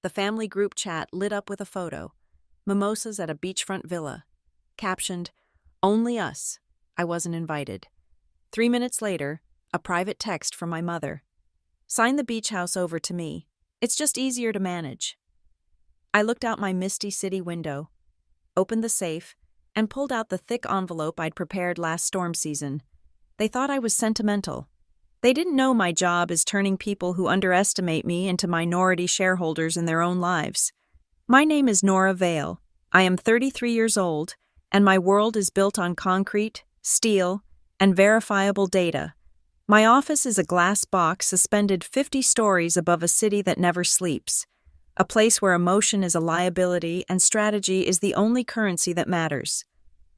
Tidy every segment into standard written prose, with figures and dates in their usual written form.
The family group chat lit up with a photo. Mimosas at a beachfront villa. Captioned, "Only us. I wasn't invited." 3 minutes later, a private text from my mother. "Sign the beach house over to me. It's just easier to manage." I looked out my misty city window, opened the safe, and pulled out the thick envelope I'd prepared last storm season. They thought I was sentimental. They didn't know my job is turning people who underestimate me into minority shareholders in their own lives. My name is Nora Vale. I am 33 years old, and my world is built on concrete, steel, and verifiable data. My office is a glass box suspended 50 stories above a city that never sleeps, a place where emotion is a liability and strategy is the only currency that matters.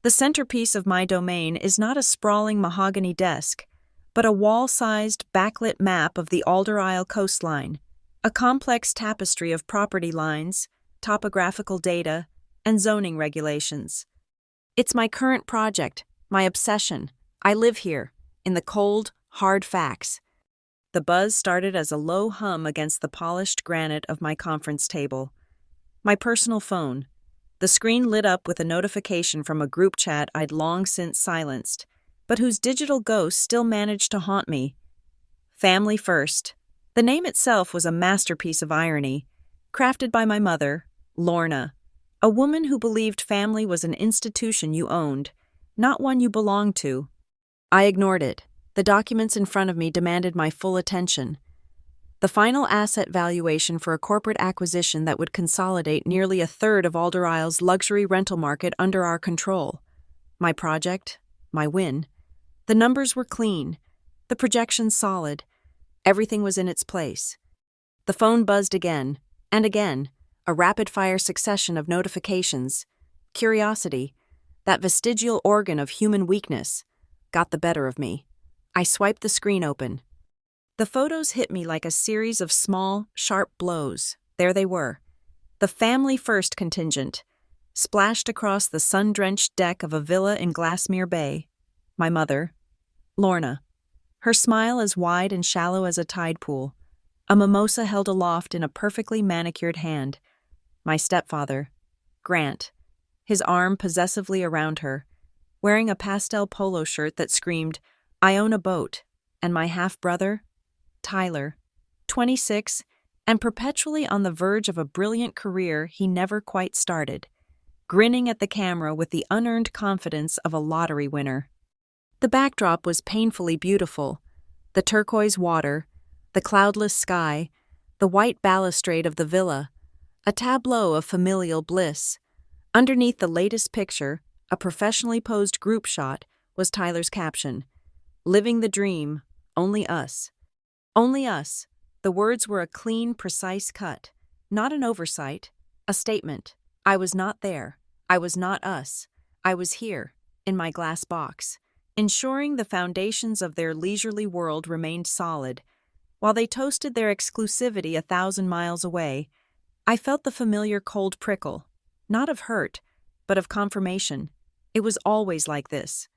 The centerpiece of my domain is not a sprawling mahogany desk, but a wall-sized, backlit map of the Alder Isle coastline, a complex tapestry of property lines, topographical data, and zoning regulations. It's my current project, my obsession. I live here, in the cold, hard facts. The buzz started as a low hum against the polished granite of my conference table. My personal phone. The screen lit up with a notification from a group chat I'd long since silenced, but whose digital ghost still managed to haunt me. Family First. The name itself was a masterpiece of irony, crafted by my mother, Lorna, a woman who believed family was an institution you owned, not one you belonged to. I ignored it. The documents in front of me demanded my full attention. The final asset valuation for a corporate acquisition that would consolidate nearly a third of Alder Isle's luxury rental market under our control. My project, my win. The numbers were clean, the projections solid. Everything was in its place. The phone buzzed again, and again, a rapid-fire succession of notifications. Curiosity, that vestigial organ of human weakness, got the better of me. I swiped the screen open. The photos hit me like a series of small, sharp blows. There they were. The Family First contingent, splashed across the sun-drenched deck of a villa in Glassmere Bay. My mother, Lorna. Her smile as wide and shallow as a tide pool. A mimosa held aloft in a perfectly manicured hand. My stepfather, Grant. His arm possessively around her, wearing a pastel polo shirt that screamed, "I own a boat," and my half-brother, Tyler, 26, and perpetually on the verge of a brilliant career he never quite started, grinning at the camera with the unearned confidence of a lottery winner. The backdrop was painfully beautiful. The turquoise water, the cloudless sky, the white balustrade of the villa, a tableau of familial bliss. Underneath the latest picture, a professionally posed group shot, was Tyler's caption, "Living the dream, only us." Only us. The words were a clean, precise cut, not an oversight, a statement. I was not there. I was not us. I was here, in my glass box, ensuring the foundations of their leisurely world remained solid. While they toasted their exclusivity 1,000 miles away, I felt the familiar cold prickle, not of hurt, but of confirmation. It was always like this.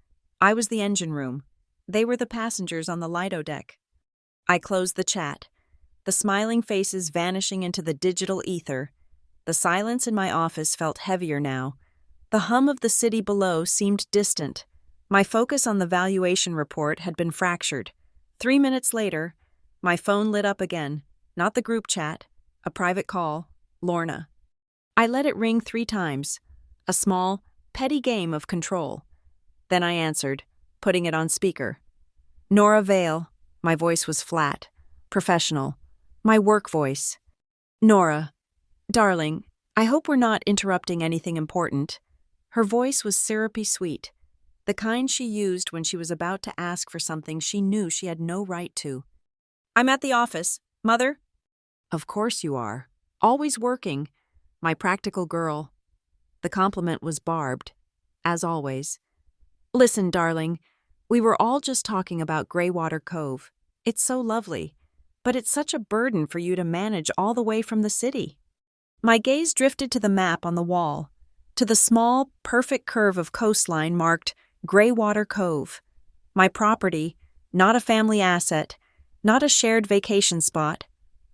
I was the engine room. They were the passengers on the Lido deck. I closed the chat, the smiling faces vanishing into the digital ether. The silence in my office felt heavier now. The hum of the city below seemed distant. My focus on the valuation report had been fractured. 3 minutes later, my phone lit up again, not the group chat, a private call, Lorna. I let it ring 3 times, a small, petty game of control. Then I answered, putting it on speaker. Nora Vale. My voice was flat, professional, my work voice. "Nora, darling, I hope we're not interrupting anything important." Her voice was syrupy sweet, the kind she used when she was about to ask for something she knew she had no right to. "I'm at the office. Mother?" "Of course you are. Always working. My practical girl." The compliment was barbed, as always. "Listen, darling, we were all just talking about Greywater Cove. It's so lovely, but it's such a burden for you to manage all the way from the city." My gaze drifted to the map on the wall, to the small, perfect curve of coastline marked Greywater Cove. My property, not a family asset, not a shared vacation spot.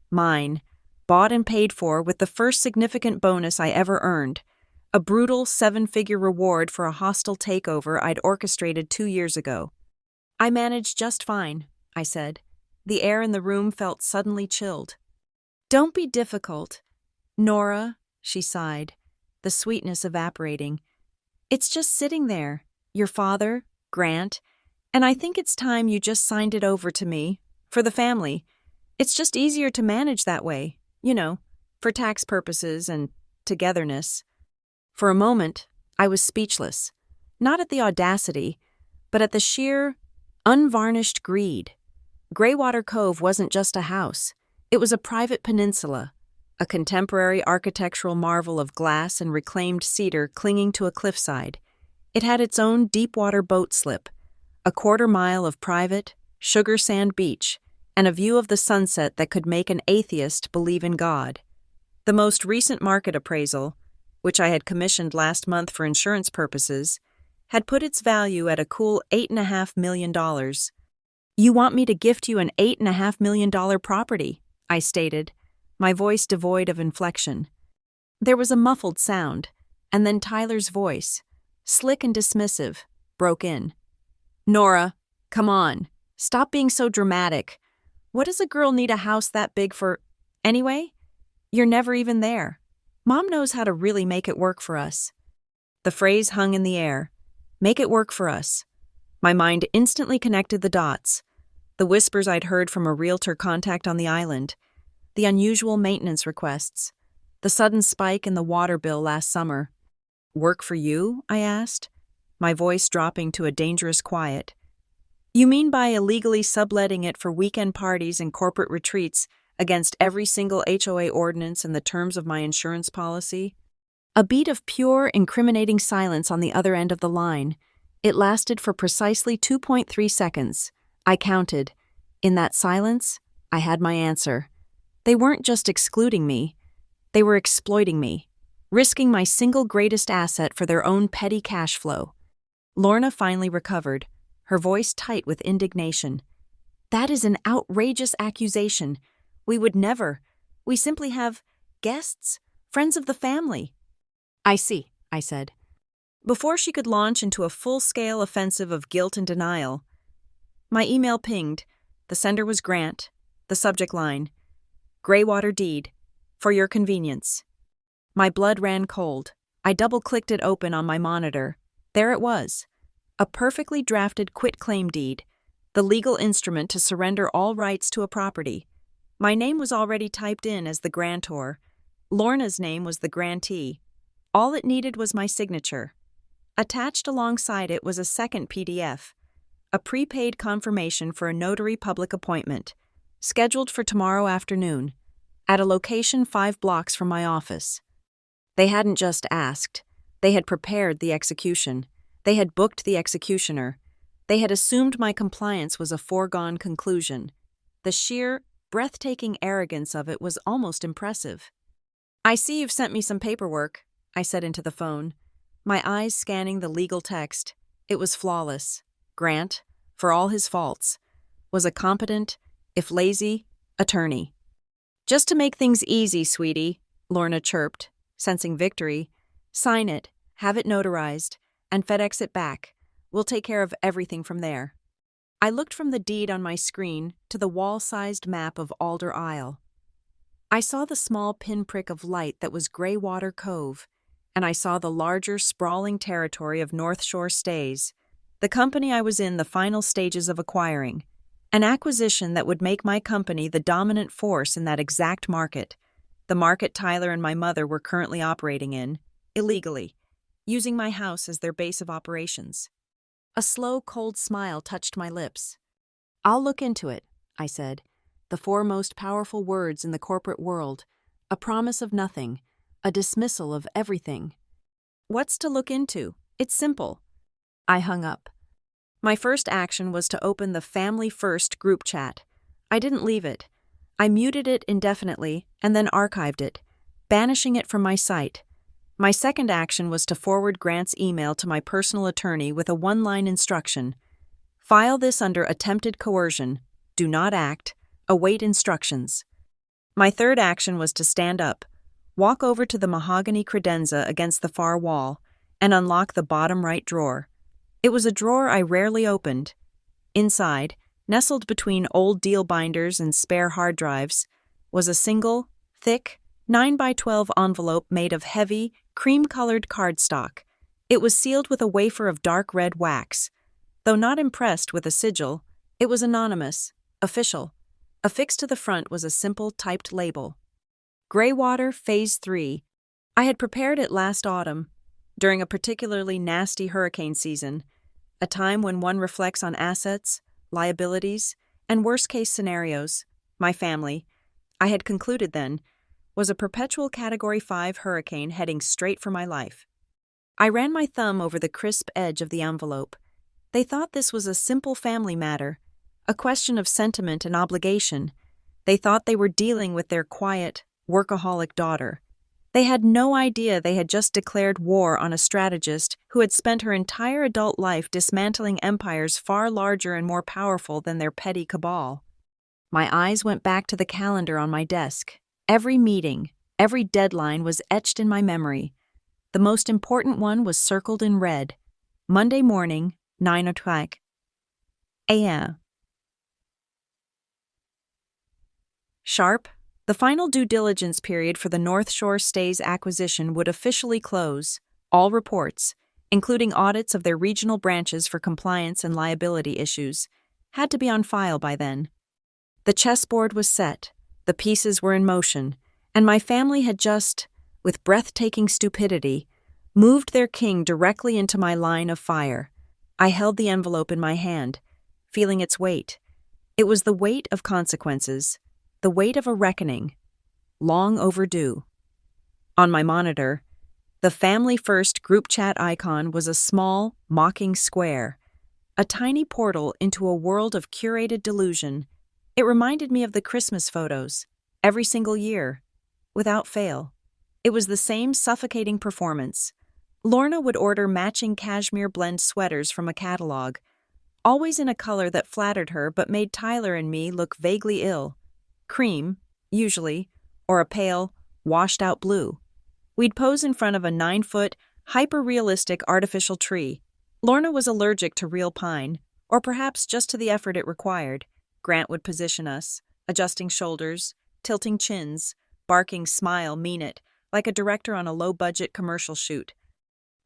Mine, bought and paid for with the first significant bonus I ever earned, a brutal 7-figure reward for a hostile takeover I'd orchestrated 2 years ago. I managed just fine, I said. The air in the room felt suddenly chilled. Don't be difficult, Nora, she sighed, the sweetness evaporating. It's just sitting there, your father, Grant, and I think it's time you just signed it over to me, for the family. It's just easier to manage that way, for tax purposes and togetherness. For a moment, I was speechless, not at the audacity, but at the sheer, unvarnished greed. Greywater Cove wasn't just a house. It was a private peninsula, a contemporary architectural marvel of glass and reclaimed cedar clinging to a cliffside. It had its own deep-water boat slip, a quarter-mile of private, sugar sand beach, and a view of the sunset that could make an atheist believe in God. The most recent market appraisal, which I had commissioned last month for insurance purposes, had put its value at a cool $8.5 million. You want me to gift you an $8.5 million property, I stated, my voice devoid of inflection. There was a muffled sound, and then Tyler's voice, slick and dismissive, broke in. Nora, come on, stop being so dramatic. What does a girl need a house that big for? Anyway, you're never even there. Mom knows how to really make it work for us. The phrase hung in the air. Make it work for us. My mind instantly connected the dots. The whispers I'd heard from a realtor contact on the island, the unusual maintenance requests, the sudden spike in the water bill last summer. Work for you? I asked, my voice dropping to a dangerous quiet. You mean by illegally subletting it for weekend parties and corporate retreats against every single HOA ordinance and the terms of my insurance policy? A beat of pure, incriminating silence on the other end of the line. It lasted for precisely 2.3 seconds. I counted. In that silence, I had my answer. They weren't just excluding me. They were exploiting me, risking my single greatest asset for their own petty cash flow. Lorna finally recovered, her voice tight with indignation. That is an outrageous accusation. We would never. We simply have guests, friends of the family. I see, I said. Before she could launch into a full-scale offensive of guilt and denial, my email pinged. The sender was Grant. The subject line, Greywater Deed, for your convenience. My blood ran cold. I double-clicked it open on my monitor. There it was. A perfectly drafted quitclaim deed, the legal instrument to surrender all rights to a property. My name was already typed in as the grantor. Lorna's name was the grantee. All it needed was my signature. Attached alongside it was a second PDF, a prepaid confirmation for a notary public appointment, scheduled for tomorrow afternoon, at a location 5 blocks from my office. They hadn't just asked. They had prepared the execution. They had booked the executioner. They had assumed my compliance was a foregone conclusion. The sheer, breathtaking arrogance of it was almost impressive. I see you've sent me some paperwork, I said into the phone, my eyes scanning the legal text. It was flawless. Grant, for all his faults, was a competent, if lazy, attorney. Just to make things easy, sweetie, Lorna chirped, sensing victory. Sign it, have it notarized, and FedEx it back. We'll take care of everything from there. I looked from the deed on my screen to the wall-sized map of Alder Isle. I saw the small pinprick of light that was Greywater Cove, and I saw the larger, sprawling territory of North Shore Stays, the company I was in the final stages of acquiring, an acquisition that would make my company the dominant force in that exact market, the market Tyler and my mother were currently operating in, illegally, using my house as their base of operations. A slow, cold smile touched my lips. I'll look into it, I said, the 4 most powerful words in the corporate world, a promise of nothing, a dismissal of everything. What's to look into? It's simple. I hung up. My first action was to open the Family First group chat. I didn't leave it. I muted it indefinitely and then archived it, banishing it from my site. My second action was to forward Grant's email to my personal attorney with a 1-line instruction. File this under attempted coercion. Do not act. Await instructions. My third action was to stand up, walk over to the mahogany credenza against the far wall, and unlock the bottom right drawer. It was a drawer I rarely opened. Inside, nestled between old deal binders and spare hard drives, was a single, thick, 9x12 envelope made of heavy, cream-colored cardstock. It was sealed with a wafer of dark red wax. Though not impressed with a sigil, it was anonymous, official. Affixed to the front was a simple typed label. Greywater Phase 3. I had prepared it last autumn, during a particularly nasty hurricane season, a time when one reflects on assets, liabilities, and worst-case scenarios. My family, I had concluded then, was a perpetual Category 5 hurricane heading straight for my life. I ran my thumb over the crisp edge of the envelope. They thought this was a simple family matter, a question of sentiment and obligation. They thought they were dealing with their quiet, workaholic daughter. They had no idea they had just declared war on a strategist who had spent her entire adult life dismantling empires far larger and more powerful than their petty cabal. My eyes went back to the calendar on my desk. Every meeting, every deadline was etched in my memory. The most important one was circled in red. Monday morning, 9:00 a.m. Sharp. The final due diligence period for the North Shore Stays acquisition would officially close. All reports, including audits of their regional branches for compliance and liability issues, had to be on file by then. The chessboard was set, the pieces were in motion, and my family had just, with breathtaking stupidity, moved their king directly into my line of fire. I held the envelope in my hand, feeling its weight. It was the weight of consequences. The weight of a reckoning, long overdue. On my monitor, the Family First group chat icon was a small, mocking square, a tiny portal into a world of curated delusion. It reminded me of the Christmas photos, every single year, without fail. It was the same suffocating performance. Lorna would order matching cashmere blend sweaters from a catalog, always in a color that flattered her but made Tyler and me look vaguely ill. Cream, usually, or a pale, washed-out blue. We'd pose in front of a 9-foot, hyper-realistic artificial tree. Lorna was allergic to real pine, or perhaps just to the effort it required. Grant would position us, adjusting shoulders, tilting chins, barking smile, mean it, like a director on a low-budget commercial shoot.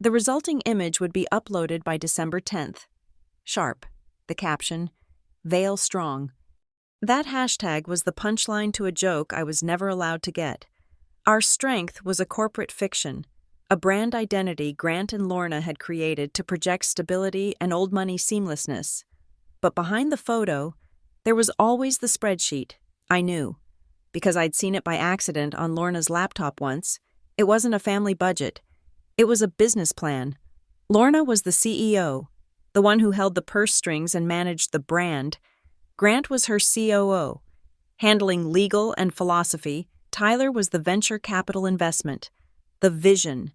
The resulting image would be uploaded by December 10th. Sharp. The caption, Veil Strong. That hashtag was the punchline to a joke I was never allowed to get. Our strength was a corporate fiction, a brand identity Grant and Lorna had created to project stability and old money seamlessness. But behind the photo, there was always the spreadsheet. I knew, because I'd seen it by accident on Lorna's laptop once. It wasn't a family budget. It was a business plan. Lorna was the CEO, the one who held the purse strings and managed the brand. Grant was her COO. Handling legal and philosophy, Tyler was the venture capital investment, the vision,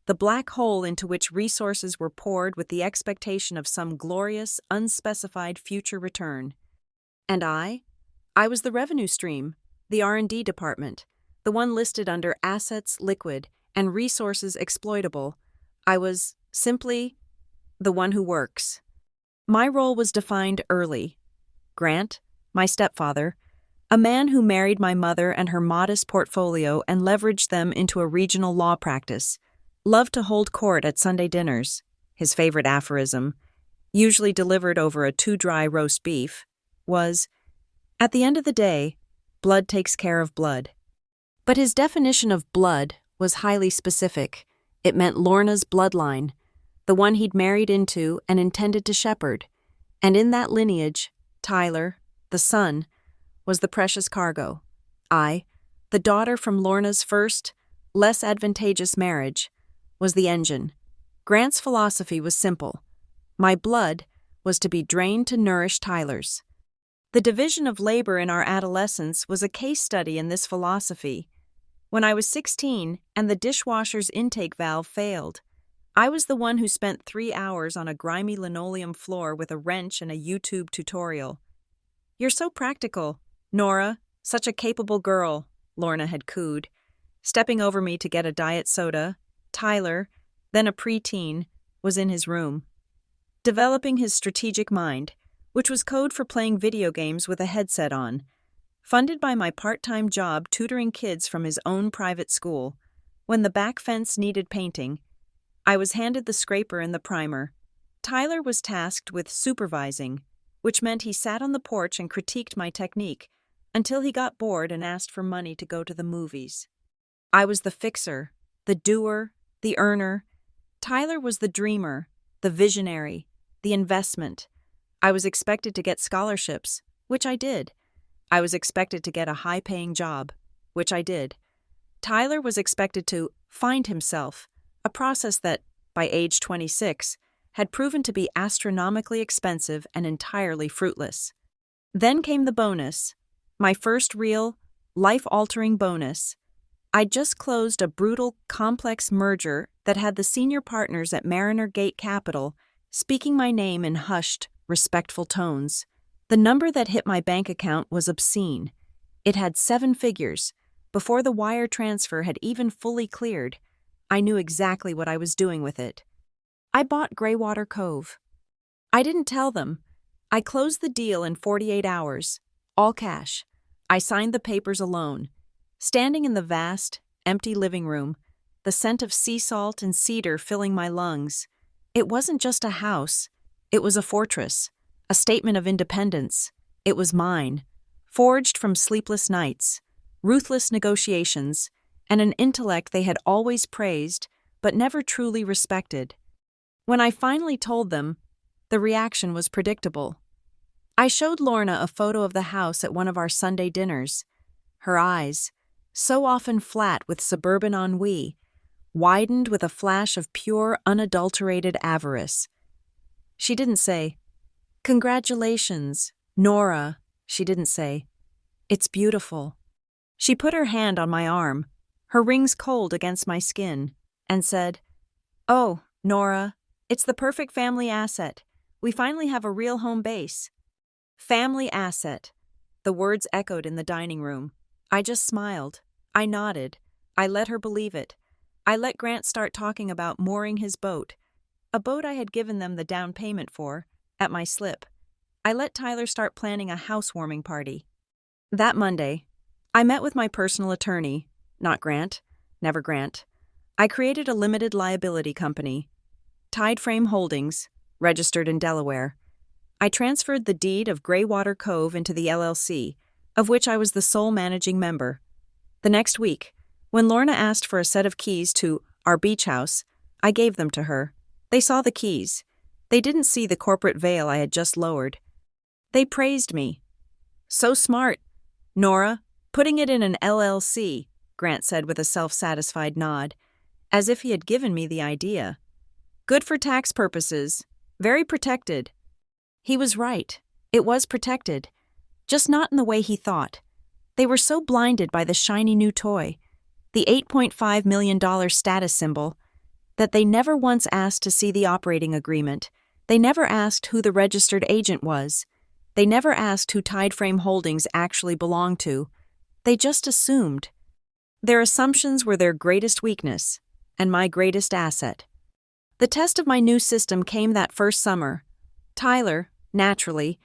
the black hole into which resources were poured with the expectation of some glorious, unspecified future return. And I was the revenue stream, the R&D department, the one listed under assets liquid and resources exploitable. I was, simply, the one who works. My role was defined early. Grant, my stepfather, a man who married my mother and her modest portfolio and leveraged them into a regional law practice, loved to hold court at Sunday dinners. His favorite aphorism, usually delivered over a too-dry roast beef, was, "At the end of the day, blood takes care of blood." But his definition of blood was highly specific. It meant Lorna's bloodline, the one he'd married into and intended to shepherd. And in that lineage, Tyler, the son, was the precious cargo. I, the daughter from Lorna's first, less advantageous marriage, was the engine. Grant's philosophy was simple. My blood was to be drained to nourish Tyler's. The division of labor in our adolescence was a case study in this philosophy. When I was 16 and the dishwasher's intake valve failed, I was the one who spent 3 hours on a grimy linoleum floor with a wrench and a YouTube tutorial. "You're so practical, Nora, such a capable girl," Lorna had cooed. Stepping over me to get a diet soda, Tyler, then a preteen, was in his room, developing his strategic mind, which was code for playing video games with a headset on. Funded by my part-time job tutoring kids from his own private school, when the back fence needed painting, I was handed the scraper and the primer. Tyler was tasked with supervising, which meant he sat on the porch and critiqued my technique until he got bored and asked for money to go to the movies. I was the fixer, the doer, the earner. Tyler was the dreamer, the visionary, the investment. I was expected to get scholarships, which I did. I was expected to get a high-paying job, which I did. Tyler was expected to find himself, a process that, by age 26, had proven to be astronomically expensive and entirely fruitless. Then came the bonus, my first real, life-altering bonus. I'd just closed a brutal, complex merger that had the senior partners at Mariner Gate Capital speaking my name in hushed, respectful tones. The number that hit my bank account was obscene. It had 7 figures. Before the wire transfer had even fully cleared, I knew exactly what I was doing with it. I bought Greywater Cove. I didn't tell them. I closed the deal in 48 hours, all cash. I signed the papers alone. Standing in the vast, empty living room, the scent of sea salt and cedar filling my lungs. It wasn't just a house. It was a fortress, a statement of independence. It was mine, forged from sleepless nights, ruthless negotiations, and an intellect they had always praised but never truly respected. When I finally told them, the reaction was predictable. I showed Lorna a photo of the house at one of our Sunday dinners. Her eyes, so often flat with suburban ennui, widened with a flash of pure, unadulterated avarice. She didn't say, "Congratulations, Nora." She didn't say, "It's beautiful." She put her hand on my arm, her rings cold against my skin, and said, "Oh, Nora, it's the perfect family asset. We finally have a real home base." Family asset. The words echoed in the dining room. I just smiled. I nodded. I let her believe it. I let Grant start talking about mooring his boat, a boat I had given them the down payment for, at my slip. I let Tyler start planning a housewarming party. That Monday, I met with my personal attorney, not Grant, never Grant. I created a limited liability company, Tide Frame Holdings, registered in Delaware. I transferred the deed of Greywater Cove into the LLC, of which I was the sole managing member. The next week, when Lorna asked for a set of keys to our beach house, I gave them to her. They saw the keys. They didn't see the corporate veil I had just lowered. They praised me. "So smart, Nora, putting it in an LLC," Grant said with a self-satisfied nod, as if he had given me the idea. "Good for tax purposes. Very protected." He was right. It was protected. Just not in the way he thought. They were so blinded by the shiny new toy, the $8.5 million status symbol, that they never once asked to see the operating agreement. They never asked who the registered agent was. They never asked who Tide Frame Holdings actually belonged to. They just assumed. Their assumptions were their greatest weakness, and my greatest asset. The test of my new system came that first summer. Tyler, naturally,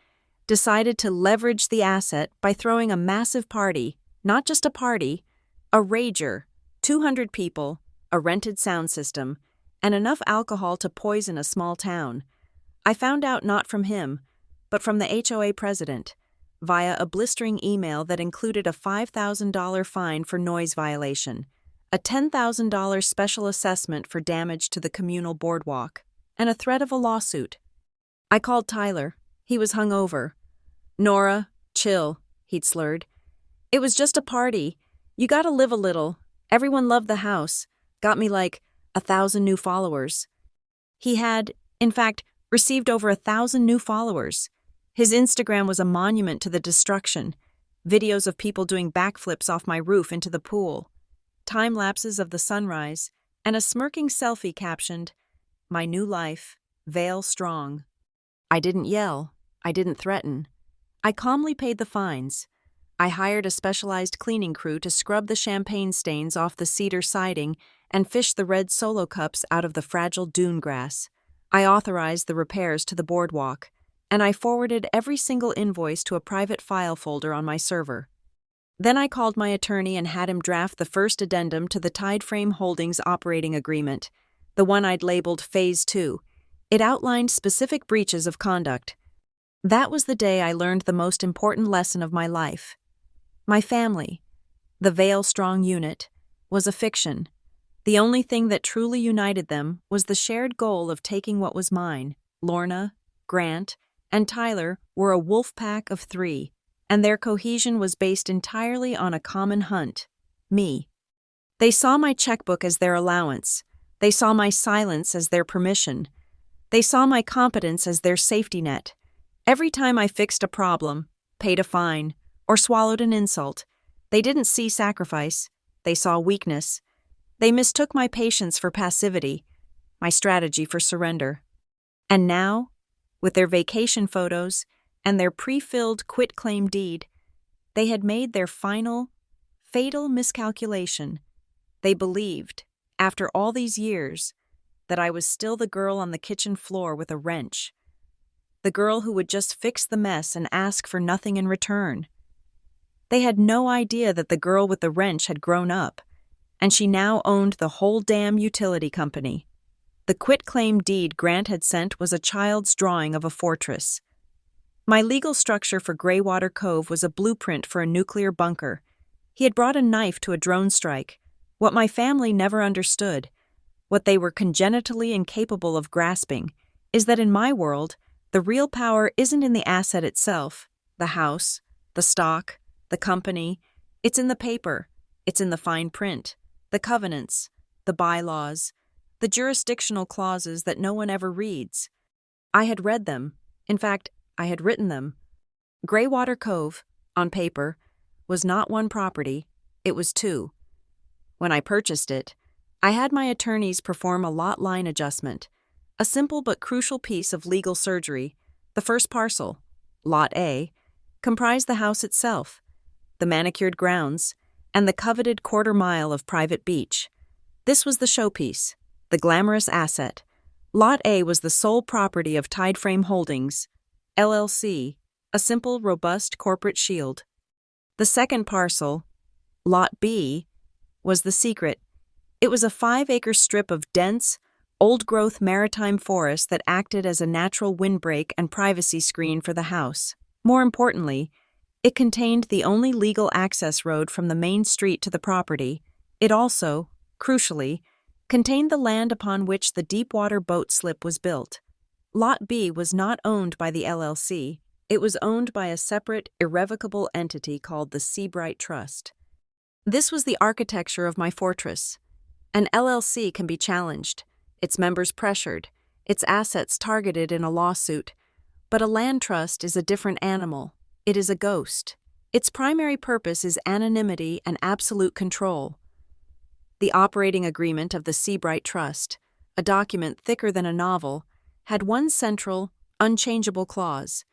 decided to leverage the asset by throwing a massive party, not just a party, a rager, 200 people, a rented sound system, and enough alcohol to poison a small town. I found out not from him, but from the HOA president, via a blistering email that included a $5,000 fine for noise violation, a $10,000 special assessment for damage to the communal boardwalk, and a threat of a lawsuit. I called Tyler. He was hungover. "Nora, chill," he'd slurred. "It was just a party. You gotta live a little. Everyone loved the house. Got me like 1,000 new followers." He had, in fact, received over 1,000 new followers. His Instagram was a monument to the destruction. Videos of people doing backflips off my roof into the pool. Time lapses of the sunrise, and a smirking selfie captioned, "My new life, Vale strong." I didn't yell. I didn't threaten. I calmly paid the fines. I hired a specialized cleaning crew to scrub the champagne stains off the cedar siding and fish the red solo cups out of the fragile dune grass. I authorized the repairs to the boardwalk, and I forwarded every single invoice to a private file folder on my server. Then I called my attorney and had him draft the first addendum to the Tideframe Holdings operating agreement, the one I'd labeled Phase 2. It outlined specific breaches of conduct. That was the day I learned the most important lesson of my life. My family, the Vale Strong unit, was a fiction. The only thing that truly united them was the shared goal of taking what was mine. Lorna, Grant, and Tyler were a wolf pack of 3, and their cohesion was based entirely on a common hunt: me. They saw my checkbook as their allowance. They saw my silence as their permission. They saw my competence as their safety net. Every time I fixed a problem, paid a fine, or swallowed an insult, they didn't see sacrifice. They saw weakness. They mistook my patience for passivity, my strategy for surrender. And now, with their vacation photos and their pre-filled quitclaim deed, they had made their final, fatal miscalculation. They believed, after all these years, that I was still the girl on the kitchen floor with a wrench, the girl who would just fix the mess and ask for nothing in return. They had no idea that the girl with the wrench had grown up, and she now owned the whole damn utility company. The quitclaim deed Grant had sent was a child's drawing of a fortress. My legal structure for Greywater Cove was a blueprint for a nuclear bunker. He had brought a knife to a drone strike. What my family never understood, what they were congenitally incapable of grasping, is that in my world, the real power isn't in the asset itself, the house, the stock, the company. It's in the paper. It's in the fine print, the covenants, the bylaws, the jurisdictional clauses that no one ever reads. I had read them. In fact, I had written them. Greywater Cove, on paper, was not one property, it was 2. When I purchased it, I had my attorneys perform a lot line adjustment, a simple but crucial piece of legal surgery. The first parcel, Lot A, comprised the house itself, the manicured grounds, and the coveted quarter-mile of private beach. This was the showpiece, the glamorous asset. Lot A was the sole property of Tideframe Holdings, LLC, a simple, robust corporate shield. The second parcel, Lot B, was the secret. It was a 5-acre strip of dense, old-growth maritime forest that acted as a natural windbreak and privacy screen for the house. More importantly, it contained the only legal access road from the main street to the property. It also, crucially, contained the land upon which the deepwater boat slip was built. Lot B was not owned by the LLC. It was owned by a separate, irrevocable entity called the Seabright Trust. This was the architecture of my fortress. An LLC can be challenged, its members pressured, its assets targeted in a lawsuit. But a land trust is a different animal. It is a ghost. Its primary purpose is anonymity and absolute control. The operating agreement of the Seabright Trust, a document thicker than a novel, had one central, unchangeable clause.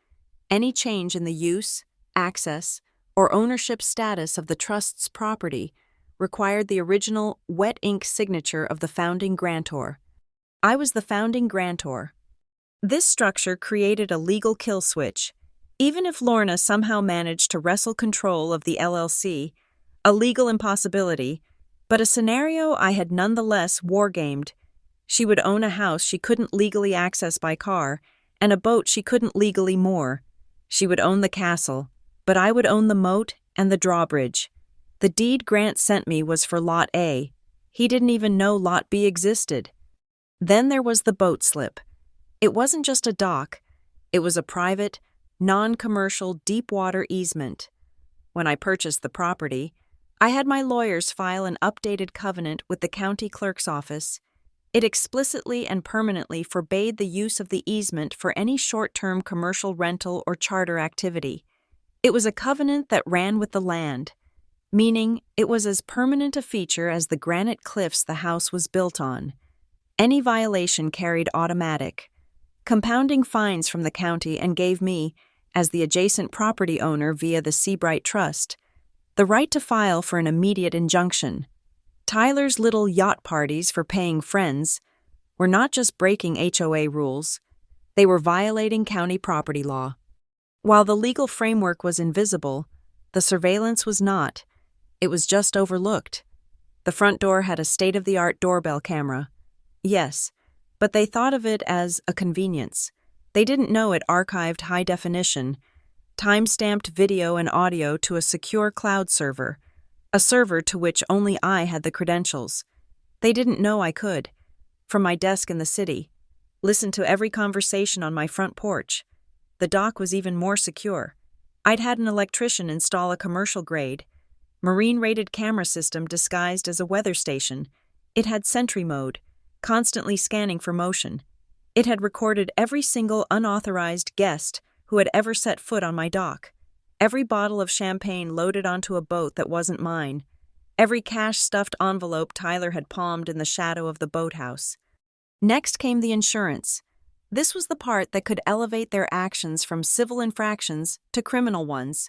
Any change in the use, access, or ownership status of the trust's property required the original wet ink signature of the founding grantor. I was the founding grantor. This structure created a legal kill switch. Even if Lorna somehow managed to wrestle control of the LLC, a legal impossibility, but a scenario I had nonetheless wargamed. She would own a house she couldn't legally access by car, and a boat she couldn't legally moor. She would own the castle, but I would own the moat and the drawbridge. The deed Grant sent me was for Lot A. He didn't even know Lot B existed. Then there was the boat slip. It wasn't just a dock. It was a private, non-commercial deep-water easement. When I purchased the property, I had my lawyers file an updated covenant with the county clerk's office. It explicitly and permanently forbade the use of the easement for any short-term commercial rental or charter activity. It was a covenant that ran with the land, meaning it was as permanent a feature as the granite cliffs the house was built on. Any violation carried automatic, compounding fines from the county and gave me, as the adjacent property owner via the Seabright Trust, the right to file for an immediate injunction. Tyler's little yacht parties for paying friends were not just breaking HOA rules, they were violating county property law. While the legal framework was invisible, the surveillance was not. It was just overlooked. The front door had a state-of-the-art doorbell camera. Yes, but they thought of it as a convenience. They didn't know it archived high-definition, time-stamped video and audio to a secure cloud server, a server to which only I had the credentials. They didn't know I could, from my desk in the city, listen to every conversation on my front porch. The dock was even more secure. I'd had an electrician install a commercial-grade, marine-rated camera system disguised as a weather station. It had sentry mode, constantly scanning for motion. It had recorded every single unauthorized guest who had ever set foot on my dock, every bottle of champagne loaded onto a boat that wasn't mine, every cash-stuffed envelope Tyler had palmed in the shadow of the boathouse. Next came the insurance. This was the part that could elevate their actions from civil infractions to criminal ones.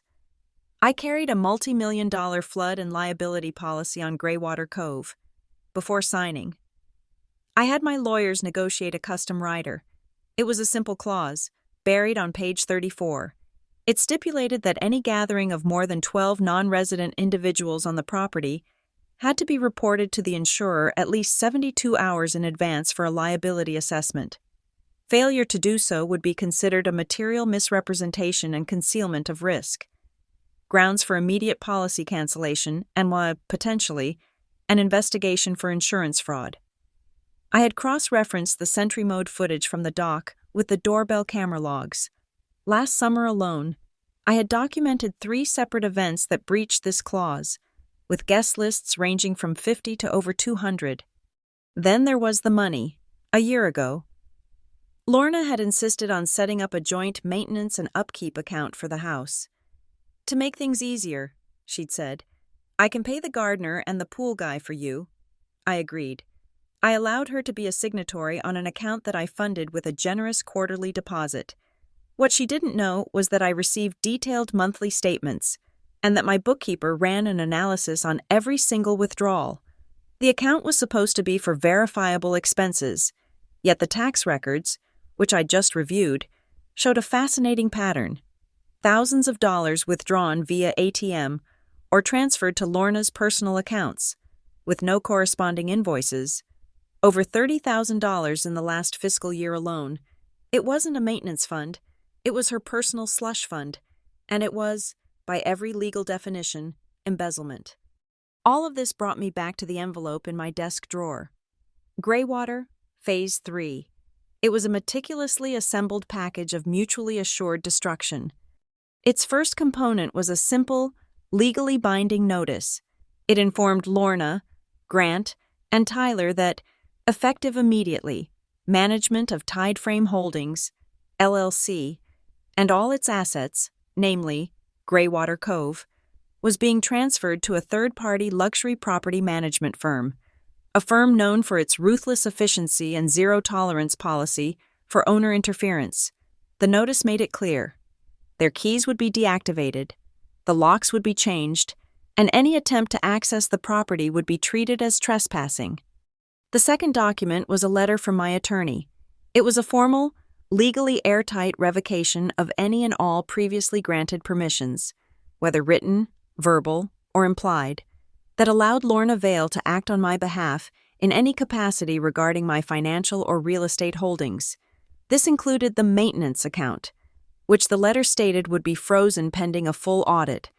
I carried a multi-million-dollar flood and liability policy on Greywater Cove. Before signing, I had my lawyers negotiate a custom rider. It was a simple clause, buried on page 34. It stipulated that any gathering of more than 12 non-resident individuals on the property had to be reported to the insurer at least 72 hours in advance for a liability assessment. Failure to do so would be considered a material misrepresentation and concealment of risk. Grounds for immediate policy cancellation and, potentially, an investigation for insurance fraud. I had cross-referenced the Sentry Mode footage from the dock with the doorbell camera logs. Last summer alone, I had documented 3 separate events that breached this clause, with guest lists ranging from 50 to over 200. Then there was the money. A year ago, Lorna had insisted on setting up a joint maintenance and upkeep account for the house. To make things easier, she'd said, I can pay the gardener and the pool guy for you. I agreed. I allowed her to be a signatory on an account that I funded with a generous quarterly deposit. What she didn't know was that I received detailed monthly statements, and that my bookkeeper ran an analysis on every single withdrawal. The account was supposed to be for verifiable expenses, yet the tax records, which I'd just reviewed, showed a fascinating pattern. Thousands of dollars withdrawn via ATM or transferred to Lorna's personal accounts, with no corresponding invoices. Over $30,000 in the last fiscal year alone. It wasn't a maintenance fund, it was her personal slush fund, and it was, by every legal definition, embezzlement. All of this brought me back to the envelope in my desk drawer. Greywater, Phase 3. It was a meticulously assembled package of mutually assured destruction. Its first component was a simple, legally binding notice. It informed Lorna, Grant, and Tyler that, effective immediately, management of Tideframe Holdings, LLC, and all its assets, namely Greywater Cove, was being transferred to a third-party luxury property management firm, a firm known for its ruthless efficiency and zero-tolerance policy for owner interference. The notice made it clear. Their keys would be deactivated, the locks would be changed, and any attempt to access the property would be treated as trespassing. The second document was a letter from my attorney. It was a formal, legally airtight revocation of any and all previously granted permissions, whether written, verbal, or implied, that allowed Lorna Vale to act on my behalf in any capacity regarding my financial or real estate holdings. This included the maintenance account, which the letter stated would be frozen pending a full audit.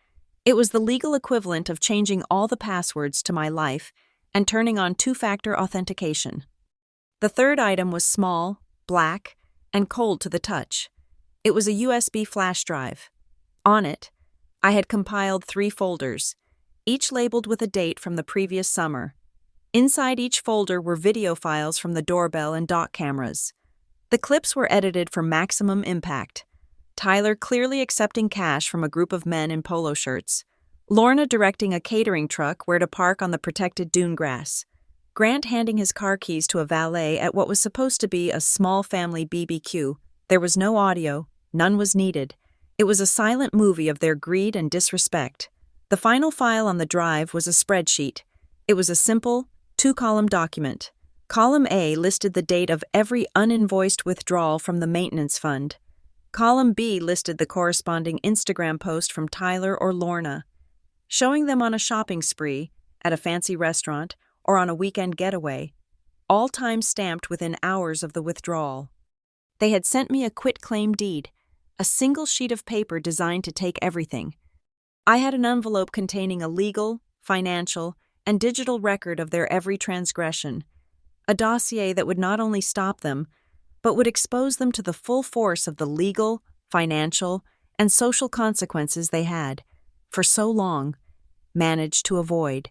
It was the legal equivalent of changing all the passwords to my life and turning on two-factor authentication. The third item was small, black, and cold to the touch. It was a USB flash drive. On it, I had compiled 3 folders, each labeled with a date from the previous summer. Inside each folder were video files from the doorbell and dock cameras. The clips were edited for maximum impact. Tyler clearly accepting cash from a group of men in polo shirts. Lorna directing a catering truck where to park on the protected dune grass. Grant handing his car keys to a valet at what was supposed to be a small family BBQ. There was no audio, none was needed. It was a silent movie of their greed and disrespect. The final file on the drive was a spreadsheet. It was a simple, two-column document. Column A listed the date of every uninvoiced withdrawal from the maintenance fund. Column B listed the corresponding Instagram post from Tyler or Lorna, showing them on a shopping spree, at a fancy restaurant, or on a weekend getaway, all time stamped within hours of the withdrawal. They had sent me a quitclaim deed, a single sheet of paper designed to take everything. I had an envelope containing a legal, financial, and digital record of their every transgression, a dossier that would not only stop them, but would expose them to the full force of the legal, financial, and social consequences they had, for so long, managed to avoid.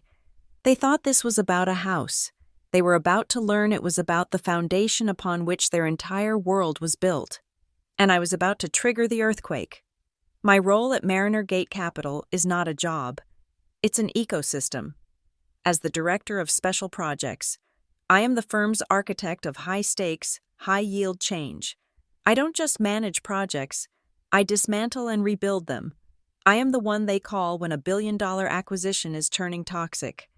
They thought this was about a house. They were about to learn it was about the foundation upon which their entire world was built. And I was about to trigger the earthquake. My role at Mariner Gate Capital is not a job. It's an ecosystem. As the director of special projects, I am the firm's architect of high-stakes, high-yield change. I don't just manage projects, I dismantle and rebuild them. I am the one they call when a billion-dollar acquisition is turning toxic,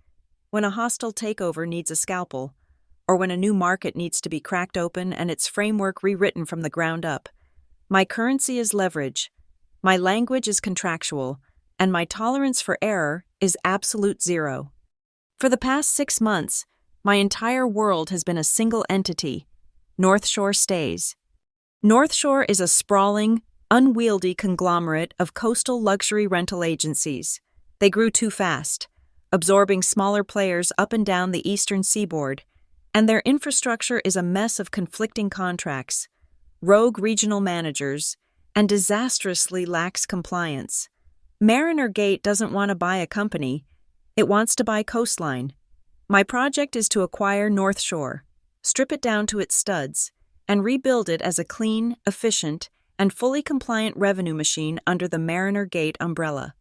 when a hostile takeover needs a scalpel, or when a new market needs to be cracked open and its framework rewritten from the ground up. My currency is leverage, my language is contractual, and my tolerance for error is absolute zero. For the past 6 months, my entire world has been a single entity, North Shore Stays. North Shore is a sprawling, unwieldy conglomerate of coastal luxury rental agencies. They grew too fast, absorbing smaller players up and down the eastern seaboard, and their infrastructure is a mess of conflicting contracts, rogue regional managers, and disastrously lax compliance. Mariner Gate doesn't want to buy a company, it wants to buy coastline. My project is to acquire North Shore, strip it down to its studs, and rebuild it as a clean, efficient, and fully compliant revenue machine under the Mariner Gate umbrella.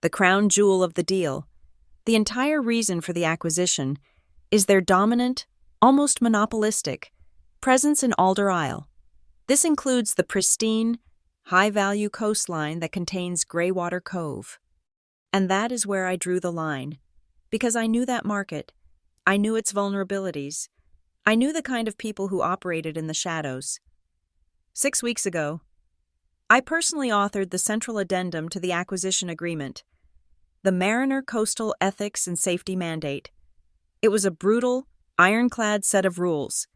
The crown jewel of the deal, the entire reason for the acquisition, is their dominant, almost monopolistic, presence in Alder Isle. This includes the pristine, high-value coastline that contains Greywater Cove. And that is where I drew the line, because I knew that market, I knew its vulnerabilities, I knew the kind of people who operated in the shadows. 6 weeks ago, I personally authored the central addendum to the acquisition agreement, the Mariner Coastal Ethics and Safety Mandate. It was a brutal, ironclad set of rules.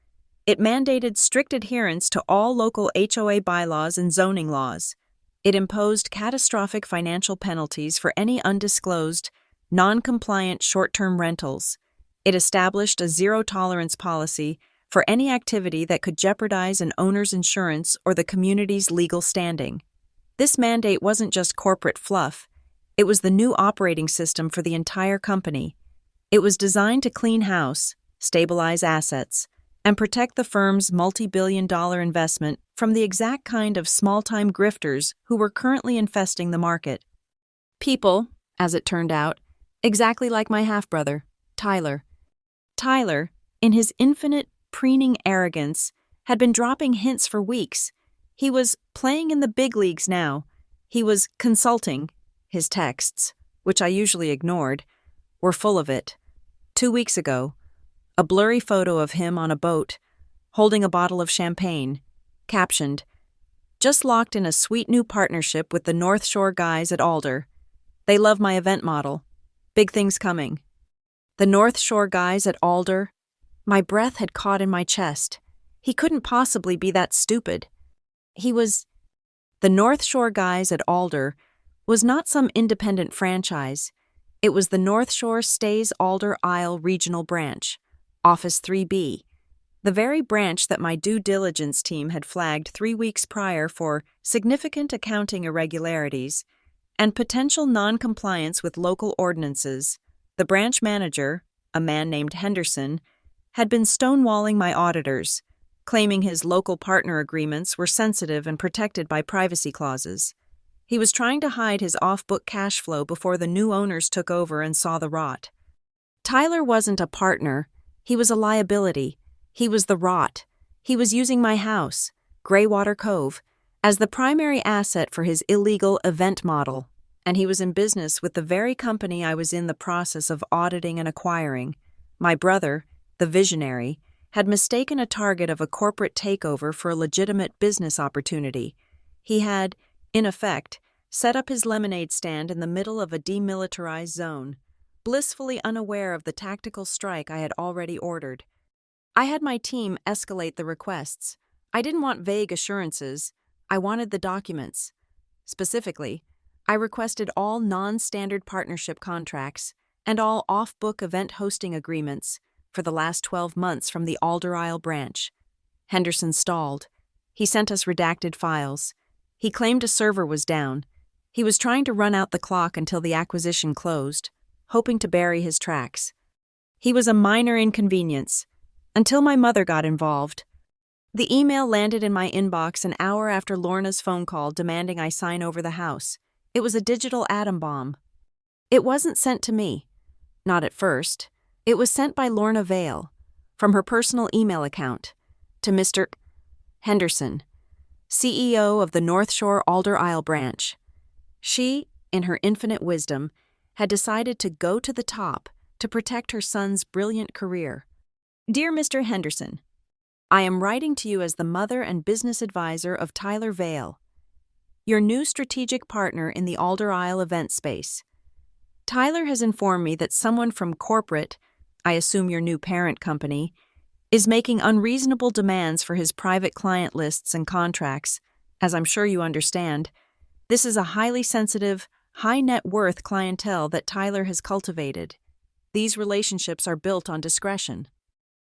It mandated strict adherence to all local HOA bylaws and zoning laws. It imposed catastrophic financial penalties for any undisclosed, non-compliant short-term rentals. It established a zero-tolerance policy for any activity that could jeopardize an owner's insurance or the community's legal standing. This mandate wasn't just corporate fluff. It was the new operating system for the entire company. It was designed to clean house, stabilize assets, and protect the firm's multi-billion-dollar investment from the exact kind of small-time grifters who were currently infesting the market. People, as it turned out, exactly like my half-brother, Tyler. Tyler, in his infinite, preening arrogance, had been dropping hints for weeks. He was playing in the big leagues now. He was consulting. His texts, which I usually ignored, were full of it. 2 weeks ago, a blurry photo of him on a boat, holding a bottle of champagne, captioned, "Just locked in a sweet new partnership with the North Shore guys at Alder. They love my event model. Big things coming." The North Shore guys at Alder? My breath had caught in my chest. He couldn't possibly be that stupid. The North Shore guys at Alder was not some independent franchise. It was the North Shore Stays Alder Isle Regional Branch, Office 3B, the very branch that my due diligence team had flagged 3 weeks prior for significant accounting irregularities and potential non-compliance with local ordinances. The branch manager, a man named Henderson, had been stonewalling my auditors, claiming his local partner agreements were sensitive and protected by privacy clauses. He was trying to hide his off-book cash flow before the new owners took over and saw the rot. Tyler wasn't a partner. He was a liability. He was the rot. He was using my house, Greywater Cove, as the primary asset for his illegal event model, and he was in business with the very company I was in the process of auditing and acquiring. My brother, the visionary, had mistaken a target of a corporate takeover for a legitimate business opportunity. He had, in effect, set up his lemonade stand in the middle of a demilitarized zone, blissfully unaware of the tactical strike I had already ordered. I had my team escalate the requests. I didn't want vague assurances. I wanted the documents. Specifically, I requested all non-standard partnership contracts and all off-book event hosting agreements for the last 12 months from the Alder Isle branch. Henderson stalled. He sent us redacted files. He claimed a server was down. He was trying to run out the clock until the acquisition closed, hoping to bury his tracks. He was a minor inconvenience, until my mother got involved. The email landed in my inbox an hour after Lorna's phone call demanding I sign over the house. It was a digital atom bomb. It wasn't sent to me. Not at first. It was sent by Lorna Vale, from her personal email account, to Mr. Henderson, CEO of the North Shore Alder Isle branch. She, in her infinite wisdom, had decided to go to the top to protect her son's brilliant career. Dear Mr. Henderson, I am writing to you as the mother and business advisor of Tyler Vale, your new strategic partner in the Alder Isle event space. Tyler has informed me that someone from corporate, I assume your new parent company, is making unreasonable demands for his private client lists and contracts. As I'm sure you understand, this is a highly sensitive, high-net-worth clientele that Tyler has cultivated. These relationships are built on discretion.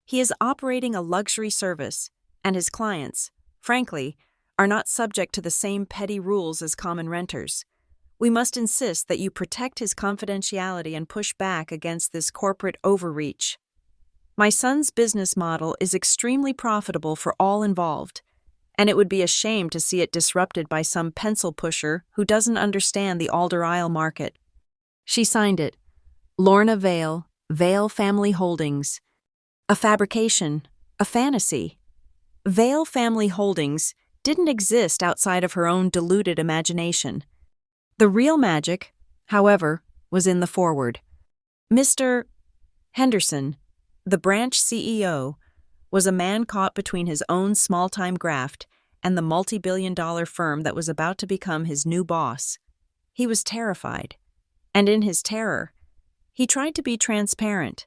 He is operating a luxury service, and his clients, frankly, are not subject to the same petty rules as common renters. We must insist that you protect his confidentiality and push back against this corporate overreach. My son's business model is extremely profitable for all involved, and it would be a shame to see it disrupted by some pencil pusher who doesn't understand the Alder Isle market. She signed it, Lorna Vale, Vale Family Holdings. A fabrication, a fantasy. Vale Family Holdings didn't exist outside of her own deluded imagination. The real magic, however, was in the foreword. Mr. Henderson, the branch CEO, was a man caught between his own small-time graft and the multi-billion-dollar firm that was about to become his new boss. He was terrified, and in his terror, he tried to be transparent.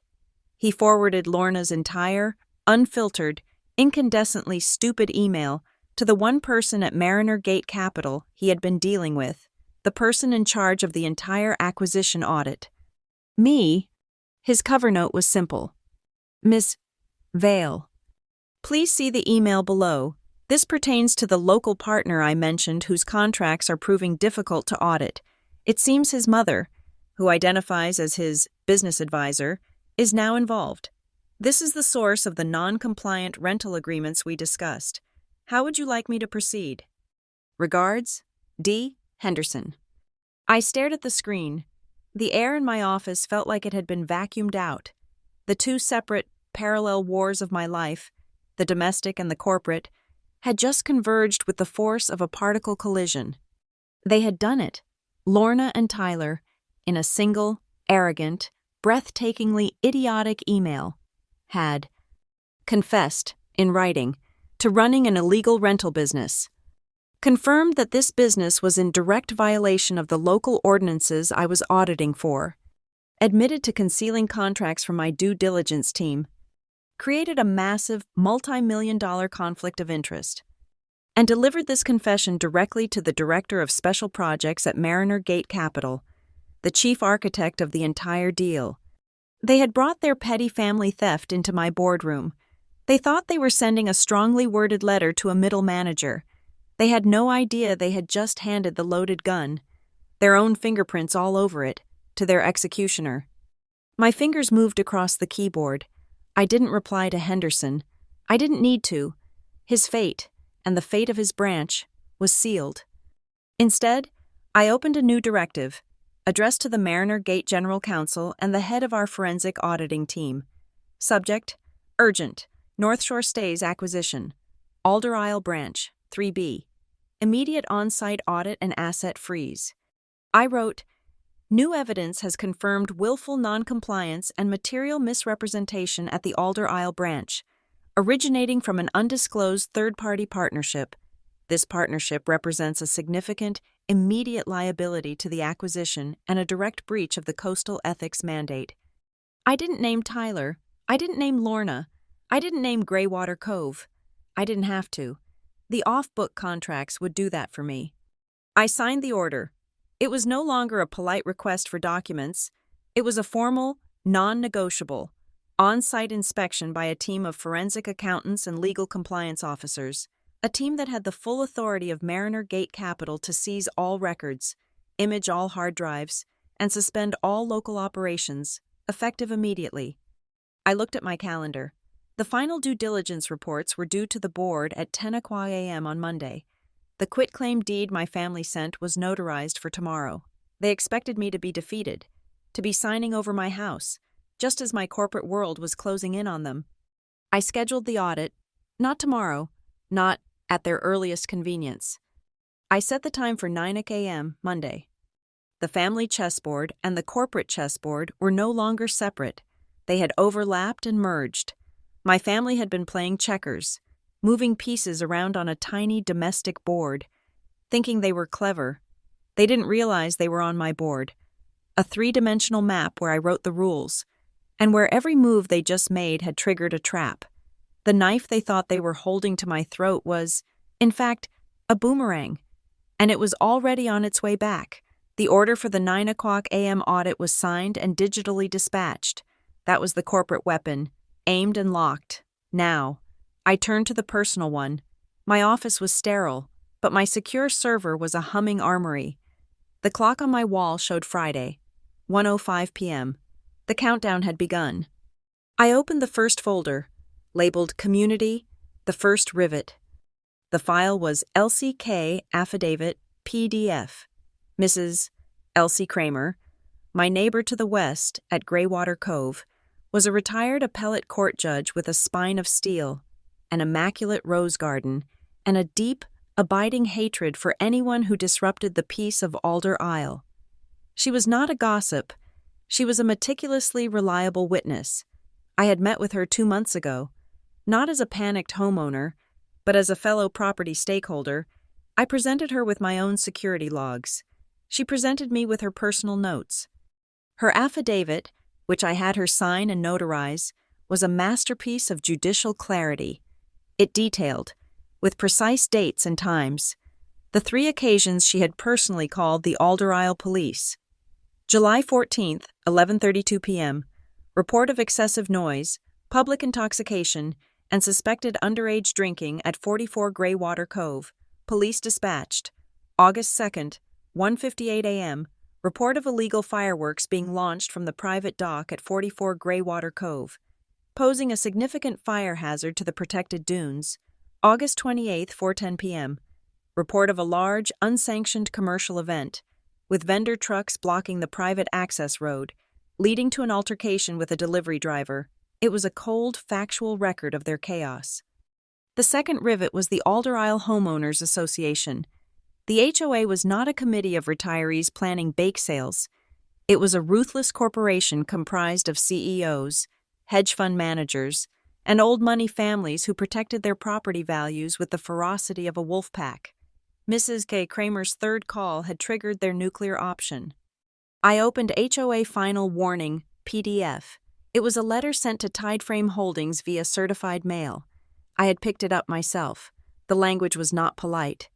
He forwarded Lorna's entire, unfiltered, incandescently stupid email to the one person at Mariner Gate Capital he had been dealing with, the person in charge of the entire acquisition audit. Me. His cover note was simple. Miss Vale, please see the email below. This pertains to the local partner I mentioned whose contracts are proving difficult to audit. It seems his mother, who identifies as his business advisor, is now involved. This is the source of the non-compliant rental agreements we discussed. How would you like me to proceed? Regards, D. Henderson. I stared at the screen. The air in my office felt like it had been vacuumed out. The two separate, parallel wars of my life, the domestic and the corporate, had just converged with the force of a particle collision. They had done it, Lorna and Tyler, in a single, arrogant, breathtakingly idiotic email, had confessed, in writing, to running an illegal rental business, confirmed that this business was in direct violation of the local ordinances I was auditing for, admitted to concealing contracts from my due diligence team, created a massive, multi-million-dollar conflict of interest, and delivered this confession directly to the Director of Special Projects at Mariner Gate Capital, the chief architect of the entire deal. They had brought their petty family theft into my boardroom. They thought they were sending a strongly worded letter to a middle manager. They had no idea they had just handed the loaded gun, their own fingerprints all over it, to their executioner. My fingers moved across the keyboard. I didn't reply to Henderson. I didn't need to. His fate, and the fate of his branch, was sealed. Instead, I opened a new directive, addressed to the Mariner Gate General Counsel and the head of our forensic auditing team. Subject: urgent, North Shore Stays acquisition. Alder Isle Branch, 3B. immediate on-site audit and asset freeze. I wrote, "New evidence has confirmed willful noncompliance and material misrepresentation at the Alder Isle branch, originating from an undisclosed third-party partnership. This partnership represents a significant, immediate liability to the acquisition and a direct breach of the coastal ethics mandate." I didn't name Tyler. I didn't name Lorna. I didn't name Greywater Cove. I didn't have to. The off-book contracts would do that for me. I signed the order. It was no longer a polite request for documents. It was a formal, non-negotiable, on-site inspection by a team of forensic accountants and legal compliance officers, a team that had the full authority of Mariner Gate Capital to seize all records, image all hard drives, and suspend all local operations, effective immediately. I looked at my calendar. The final due diligence reports were due to the board at 10 a.m. on Monday. The quitclaim deed my family sent was notarized for tomorrow. They expected me to be defeated, to be signing over my house, just as my corporate world was closing in on them. I scheduled the audit, not tomorrow, not at their earliest convenience. I set the time for 9 a.m. Monday. The family chessboard and the corporate chessboard were no longer separate. They had overlapped and merged. My family had been playing checkers, moving pieces around on a tiny domestic board, thinking they were clever. They didn't realize they were on my board, a three-dimensional map where I wrote the rules, and where every move they just made had triggered a trap. The knife they thought they were holding to my throat was, in fact, a boomerang, and it was already on its way back. The order for the 9 a.m. audit was signed and digitally dispatched. That was the corporate weapon, aimed and locked. Now, I turned to the personal one. My office was sterile, but my secure server was a humming armory. The clock on my wall showed Friday, 1:05 p.m. The countdown had begun. I opened the first folder, labeled Community, the first rivet. The file was LCK Affidavit PDF. Mrs. Elsie Kramer, my neighbor to the west at Greywater Cove, was a retired appellate court judge with a spine of steel, an immaculate rose garden, and a deep, abiding hatred for anyone who disrupted the peace of Alder Isle. She was not a gossip. She was a meticulously reliable witness. I had met with her 2 months ago, not as a panicked homeowner, but as a fellow property stakeholder. I presented her with my own security logs. She presented me with her personal notes. Her affidavit, which I had her sign and notarize, was a masterpiece of judicial clarity. It detailed, with precise dates and times, the 3 occasions she had personally called the Alder Isle Police. July 14th, 11:32 p.m., report of excessive noise, public intoxication, and suspected underage drinking at 44 Greywater Cove. Police dispatched. August 2nd, 1:58 a.m., report of illegal fireworks being launched from the private dock at 44 Greywater Cove, posing a significant fire hazard to the protected dunes. August 28th, 4:10 p.m., report of a large, unsanctioned commercial event, with vendor trucks blocking the private access road, leading to an altercation with a delivery driver. It was a cold, factual record of their chaos. The second rivet was the Alder Isle Homeowners Association. The HOA was not a committee of retirees planning bake sales. It was a ruthless corporation comprised of CEOs, hedge fund managers, and old money families who protected their property values with the ferocity of a wolf pack. Mrs. K. Kramer's third call had triggered their nuclear option. I opened HOA Final Warning PDF. It was a letter sent to Tideframe Holdings via certified mail. I had picked it up myself. The language was not polite.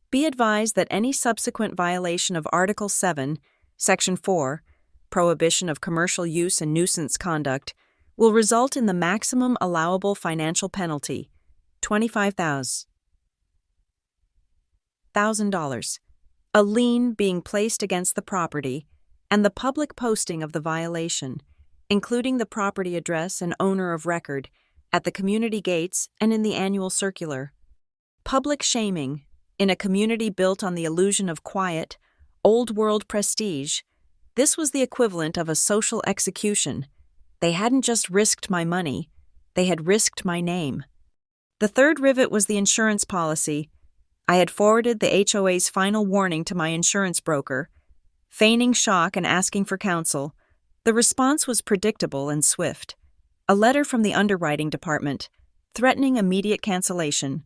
Be advised that any subsequent violation of Article 7, Section 4, Prohibition of Commercial Use and Nuisance Conduct, will result in the maximum allowable financial penalty, $25,000, a lien being placed against the property, and the public posting of the violation, including the property address and owner of record, at the community gates and in the annual circular. Public shaming, in a community built on the illusion of quiet, old-world prestige. This was the equivalent of a social execution. They hadn't just risked my money, they had risked my name. The third rivet was the insurance policy. I had forwarded the HOA's final warning to my insurance broker, feigning shock and asking for counsel. The response was predictable and swift. A letter from the underwriting department, threatening immediate cancellation.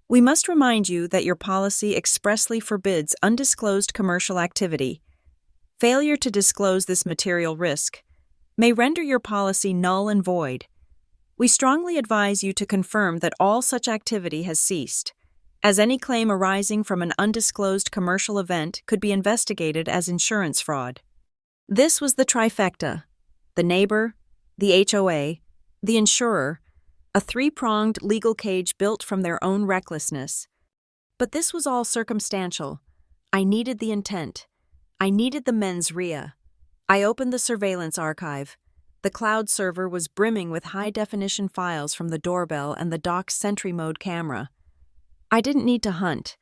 We must remind you that your policy expressly forbids undisclosed commercial activity. Failure to disclose this material risk may render your policy null and void. We strongly advise you to confirm that all such activity has ceased, as any claim arising from an undisclosed commercial event could be investigated as insurance fraud. This was the trifecta: the neighbor, the HOA, the insurer, a three-pronged legal cage built from their own recklessness. But this was all circumstantial. I needed the intent. I needed the mens rea. I opened the surveillance archive. The cloud server was brimming with high-definition files from the doorbell and the dock's Sentry Mode camera. I didn't need to hunt.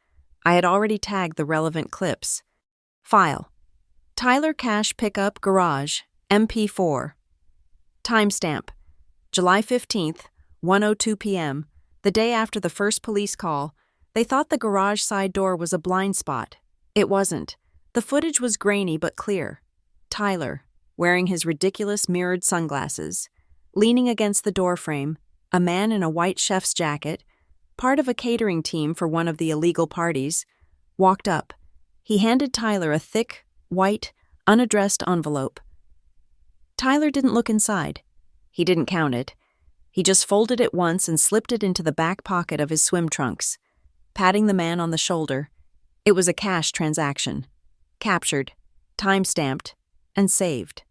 I had already tagged the relevant clips. File: Tyler Cash Pickup Garage, MP4. Timestamp: July 15th, 1:02 p.m., the day after the first police call. They thought the garage side door was a blind spot. It wasn't. The footage was grainy but clear. Tyler, wearing his ridiculous mirrored sunglasses, leaning against the doorframe, a man in a white chef's jacket, part of a catering team for one of the illegal parties, walked up. He handed Tyler a thick, white, unaddressed envelope. Tyler didn't look inside. He didn't count it. He just folded it once and slipped it into the back pocket of his swim trunks, patting the man on the shoulder. It was a cash transaction. Captured, time-stamped, and saved.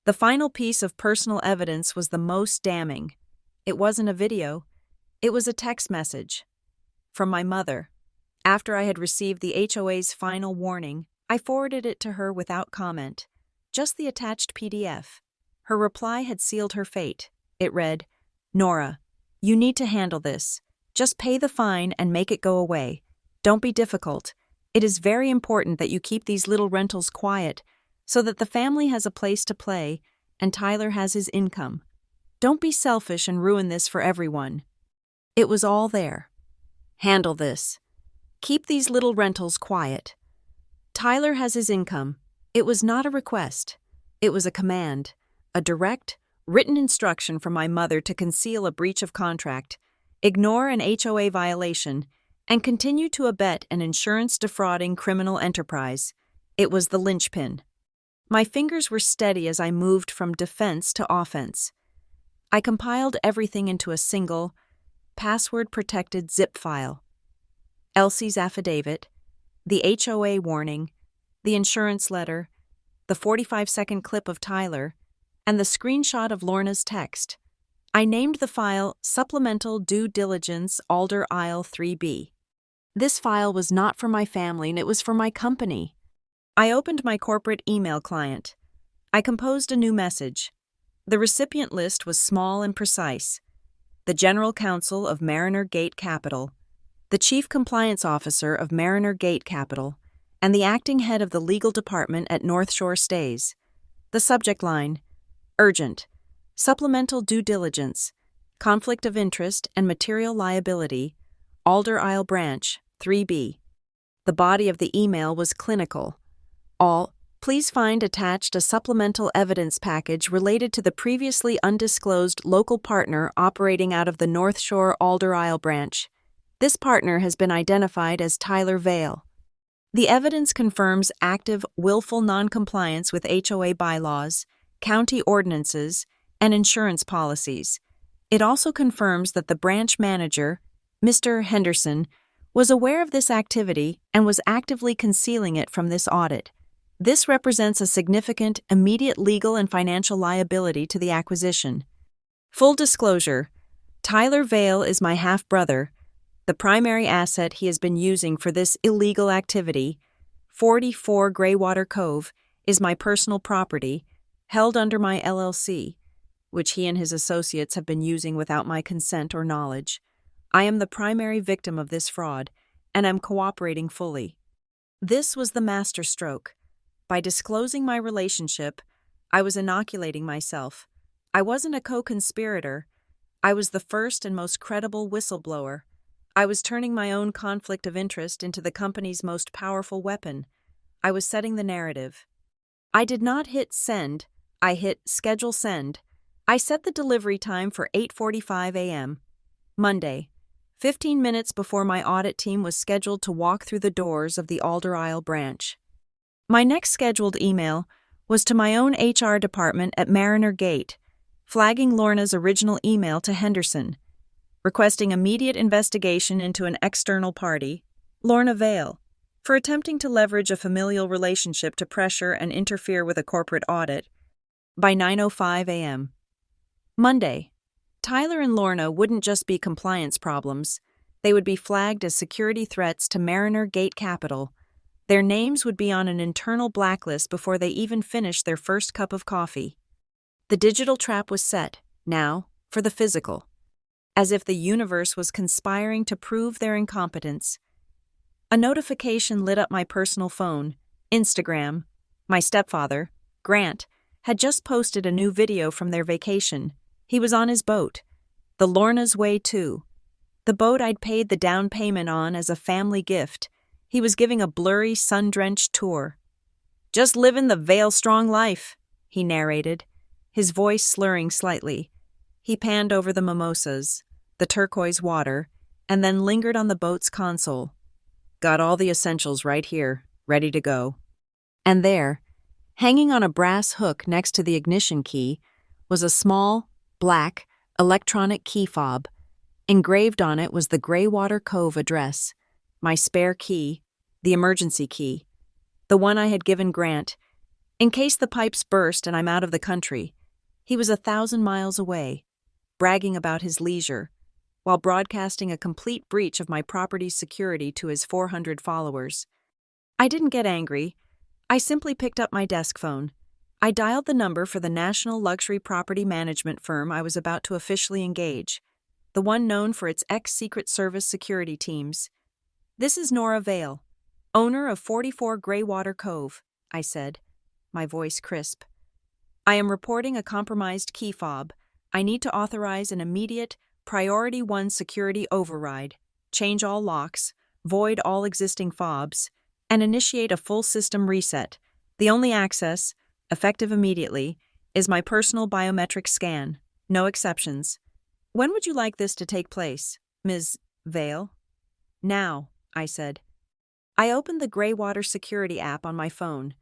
The final piece of personal evidence was the most damning. It wasn't a video. It was a text message. From my mother. After I had received the HOA's final warning, I forwarded it to her without comment. Just the attached PDF. Her reply had sealed her fate. It read, "Nora, you need to handle this. Just pay the fine and make it go away. Don't be difficult. It is very important that you keep these little rentals quiet so that the family has a place to play and Tyler has his income. Don't be selfish and ruin this for everyone." It was all there. Handle this. Keep these little rentals quiet. Tyler has his income. It was not a request. It was a command, a direct, written instruction from my mother to conceal a breach of contract, ignore an HOA violation, and continue to abet an insurance-defrauding criminal enterprise. It was the linchpin. My fingers were steady as I moved from defense to offense. I compiled everything into a single, password-protected zip file. Elsie's affidavit, the HOA warning, the insurance letter, the 45-second clip of Tyler, and the screenshot of Lorna's text. I named the file Supplemental Due Diligence Alder Isle 3B. This file was not for my family, and it was for my company. I opened my corporate email client. I composed a new message. The recipient list was small and precise. The General Counsel of Mariner Gate Capital, the Chief Compliance Officer of Mariner Gate Capital, and the acting head of the legal department at North Shore Stays. The subject line: Urgent, Supplemental Due Diligence, Conflict of Interest and Material Liability, Alder Isle Branch, 3B. The body of the email was clinical. Please find attached a supplemental evidence package related to the previously undisclosed local partner operating out of the North Shore Alder Isle branch. This partner has been identified as Tyler Vale. The evidence confirms active, willful noncompliance with HOA bylaws, county ordinances, and insurance policies. It also confirms that the branch manager, Mr. Henderson, was aware of this activity and was actively concealing it from this audit. This represents a significant, immediate legal and financial liability to the acquisition. Full disclosure: Tyler Vale is my half-brother. The primary asset he has been using for this illegal activity, 44 Greywater Cove, is my personal property, held under my LLC, which he and his associates have been using without my consent or knowledge. I am the primary victim of this fraud, and am cooperating fully. This was the masterstroke. By disclosing my relationship, I was inoculating myself. I wasn't a co-conspirator. I was the first and most credible whistleblower. I was turning my own conflict of interest into the company's most powerful weapon. I was setting the narrative. I did not hit send, I hit schedule send. I set the delivery time for 8:45 a.m. Monday, 15 minutes before my audit team was scheduled to walk through the doors of the Alder Isle branch. My next scheduled email was to my own HR department at Mariner Gate, flagging Lorna's original email to Henderson, requesting immediate investigation into an external party, Lorna Vale, for attempting to leverage a familial relationship to pressure and interfere with a corporate audit, by 9:05 a.m. Monday, Tyler and Lorna wouldn't just be compliance problems, they would be flagged as security threats to Mariner Gate Capital. Their names would be on an internal blacklist before they even finished their first cup of coffee. The digital trap was set, now, for the physical. As if the universe was conspiring to prove their incompetence. A notification lit up my personal phone, Instagram. My stepfather, Grant, had just posted a new video from their vacation. He was on his boat, the Lorna's Way 2. The boat I'd paid the down payment on as a family gift. He was giving a blurry, sun-drenched tour. "Just living the Vale-strong life," he narrated, his voice slurring slightly. He panned over the mimosas, the turquoise water, and then lingered on the boat's console. "Got all the essentials right here, ready to go." And there, hanging on a brass hook next to the ignition key, was a small, black, electronic key fob. Engraved on it was the Greywater Cove address, my spare key, the emergency key, the one I had given Grant, in case the pipes burst and I'm out of the country. He was 1,000 miles away, bragging about his leisure, while broadcasting a complete breach of my property's security to his 400 followers. I didn't get angry. I simply picked up my desk phone. I dialed the number for the national luxury property management firm I was about to officially engage, the one known for its ex-Secret Service security teams. "This is Nora Vale, owner of 44 Greywater Cove," I said, my voice crisp. "I am reporting a compromised key fob. I need to authorize an immediate Priority 1 security override, change all locks, void all existing fobs, and initiate a full system reset. The only access, effective immediately, is my personal biometric scan. No exceptions. When would you like this to take place, Ms. Vale?" "Now," I said. I opened the Greywater security app on my phone,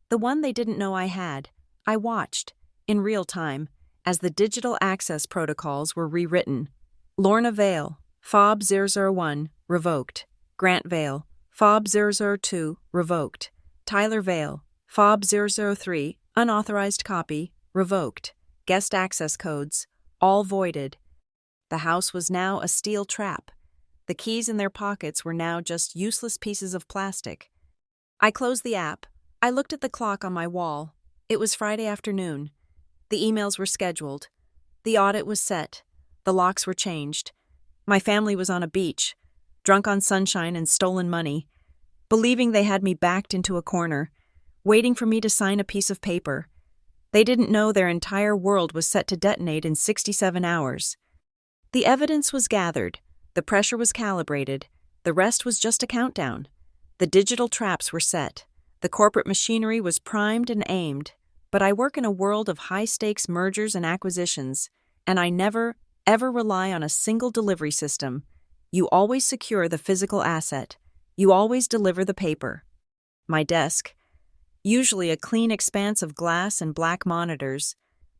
the one they didn't know I had. I watched, in real time, as the digital access protocols were rewritten. Lorna Vale, FOB 001, revoked. Grant Vale, FOB 002, revoked. Tyler Vale, FOB 003, unauthorized copy, revoked. Guest access codes, all voided. The house was now a steel trap. The keys in their pockets were now just useless pieces of plastic. I closed the app. I looked at the clock on my wall. It was Friday afternoon. The emails were scheduled. The audit was set. The locks were changed. My family was on a beach, drunk on sunshine and stolen money, believing they had me backed into a corner, waiting for me to sign a piece of paper. They didn't know their entire world was set to detonate in 67 hours. The evidence was gathered. The pressure was calibrated. The rest was just a countdown. The digital traps were set. The corporate machinery was primed and aimed. But I work in a world of high-stakes mergers and acquisitions, and I never, ever rely on a single delivery system. You always secure the physical asset. You always deliver the paper. My desk, usually a clean expanse of glass and black monitors,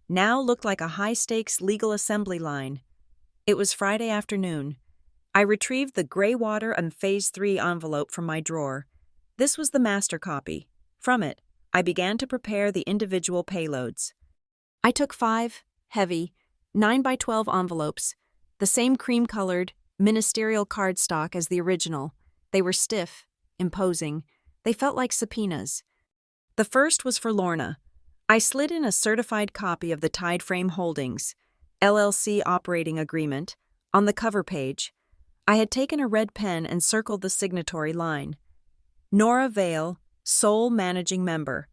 now looked like a high-stakes legal assembly line. It was Friday afternoon. I retrieved the Greywater and Phase 3 envelope from my drawer. This was the master copy. From it, I began to prepare the individual payloads. I took 5 heavy, 9x12 envelopes, the same cream-colored, ministerial cardstock as the original. They were stiff, imposing. They felt like subpoenas. The first was for Lorna. I slid in a certified copy of the Tide Frame Holdings, LLC operating agreement, on the cover page. I had taken a red pen and circled the signatory line. Nora Vale, sole managing member.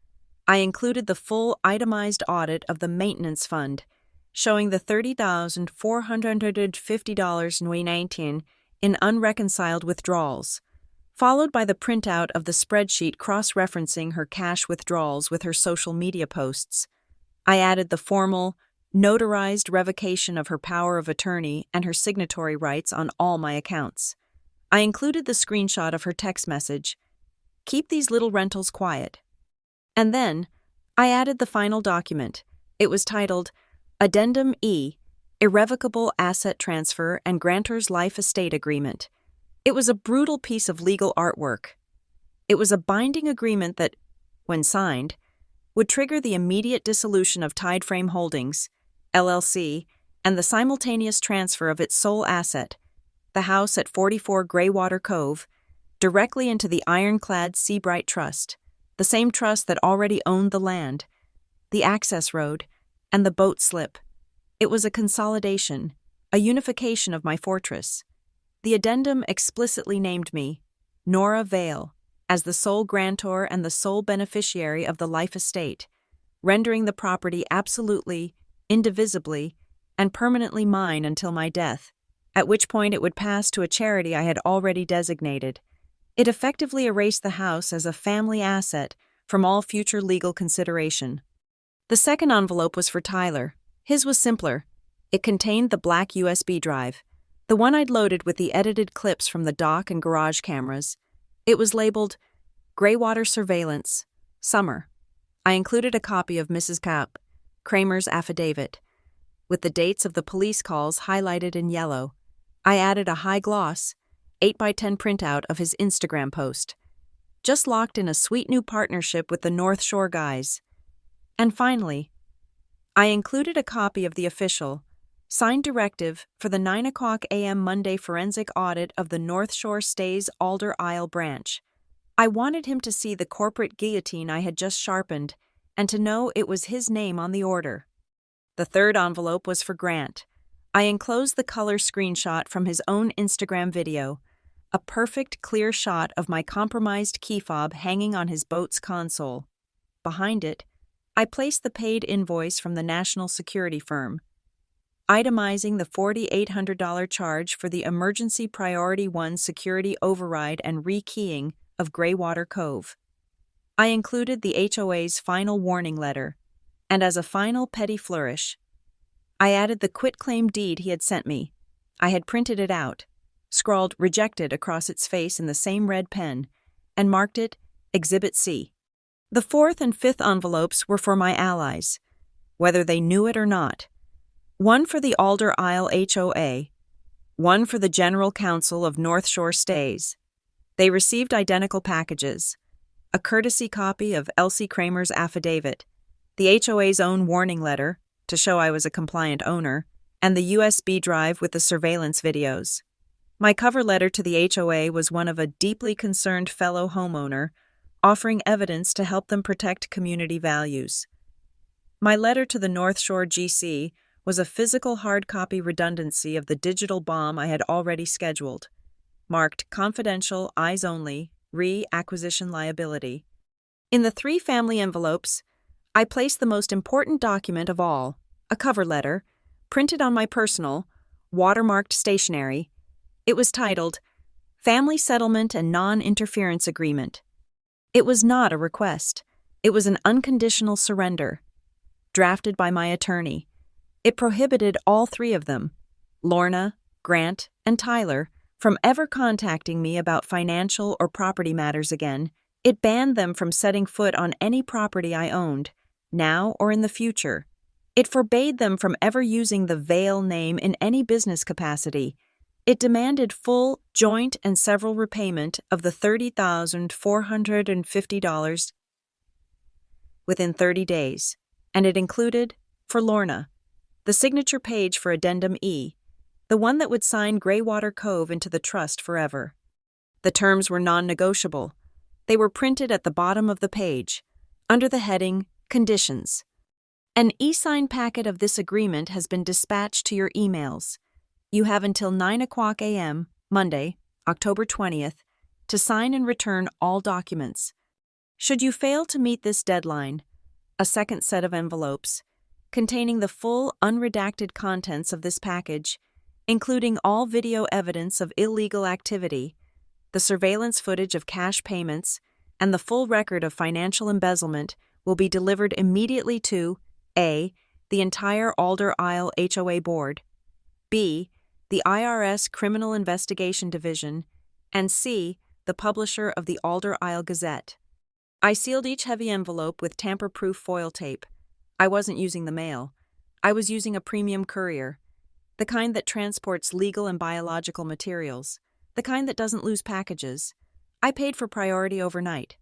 I included the full itemized audit of the maintenance fund, showing the $30,450 in 2019 in unreconciled withdrawals, followed by the printout of the spreadsheet cross-referencing her cash withdrawals with her social media posts. I added the formal, notarized revocation of her power of attorney and her signatory rights on all my accounts. I included the screenshot of her text message, "Keep these little rentals quiet." And then, I added the final document. It was titled, Addendum E, Irrevocable Asset Transfer and Grantor's Life Estate Agreement. It was a brutal piece of legal artwork. It was a binding agreement that, when signed, would trigger the immediate dissolution of Tide Frame Holdings, LLC, and the simultaneous transfer of its sole asset, the house at 44 Greywater Cove, directly into the ironclad Seabright Trust, the same trust that already owned the land, the access road, and the boat slip. It was a consolidation, a unification of my fortress. The addendum explicitly named me, Nora Vale, as the sole grantor and the sole beneficiary of the life estate, rendering the property absolutely, indivisibly, and permanently mine until my death, at which point it would pass to a charity I had already designated. It effectively erased the house as a family asset from all future legal consideration. The second envelope was for Tyler. His was simpler. It contained the black USB drive, the one I'd loaded with the edited clips from the dock and garage cameras. It was labeled Greywater Surveillance, Summer. I included a copy of Mrs. Kramer's affidavit, with the dates of the police calls highlighted in yellow. I added a high-gloss, 8x10 printout of his Instagram post, just locked in a sweet new partnership with the North Shore guys. And finally, I included a copy of the official, signed directive for the 9 a.m. Monday forensic audit of the North Shore Stays Alder Isle branch. I wanted him to see the corporate guillotine I had just sharpened and to know it was his name on the order. The third envelope was for Grant. I enclosed the color screenshot from his own Instagram video, a perfect clear shot of my compromised key fob hanging on his boat's console. Behind it, I placed the paid invoice from the national security firm, itemizing the $4,800 charge for the Emergency Priority 1 security override and rekeying of Greywater Cove. I included the HOA's final warning letter, and as a final petty flourish, I added the quitclaim deed he had sent me. I had printed it out, scrawled "Rejected" across its face in the same red pen, and marked it Exhibit C. The fourth and fifth envelopes were for my allies, whether they knew it or not. One for the Alder Isle HOA, one for the General Counsel of North Shore Stays. They received identical packages, a courtesy copy of Elsie Kramer's affidavit, the HOA's own warning letter, to show I was a compliant owner, and the USB drive with the surveillance videos. My cover letter to the HOA was one of a deeply concerned fellow homeowner, offering evidence to help them protect community values. My letter to the North Shore GC was a physical hard copy redundancy of the digital bomb I had already scheduled, marked Confidential, Eyes Only, Re-Acquisition Liability. In the 3 family envelopes, I placed the most important document of all, a cover letter, printed on my personal, watermarked stationery. It was titled, Family Settlement and Non-Interference Agreement. It was not a request. It was an unconditional surrender, drafted by my attorney. It prohibited all 3 of them, Lorna, Grant, and Tyler, from ever contacting me about financial or property matters again. It banned them from setting foot on any property I owned, now or in the future. It forbade them from ever using the Vale name in any business capacity. It demanded full, joint, and several repayment of the $30,450 within 30 days, and it included, for Lorna, the signature page for Addendum E, the one that would sign Greywater Cove into the trust forever. The terms were non-negotiable. They were printed at the bottom of the page, under the heading Conditions. An e-sign packet of this agreement has been dispatched to your emails. You have until 9 a.m., Monday, October 20th, to sign and return all documents. Should you fail to meet this deadline, a second set of envelopes, containing the full unredacted contents of this package, including all video evidence of illegal activity, the surveillance footage of cash payments, and the full record of financial embezzlement will be delivered immediately to A. the entire Alder Isle HOA Board, B. the IRS Criminal Investigation Division, and C. the publisher of the Alder Isle Gazette. I sealed each heavy envelope with tamper-proof foil tape. I wasn't using the mail. I was using a premium courier, the kind that transports legal and biological materials, the kind that doesn't lose packages. I paid for priority overnight.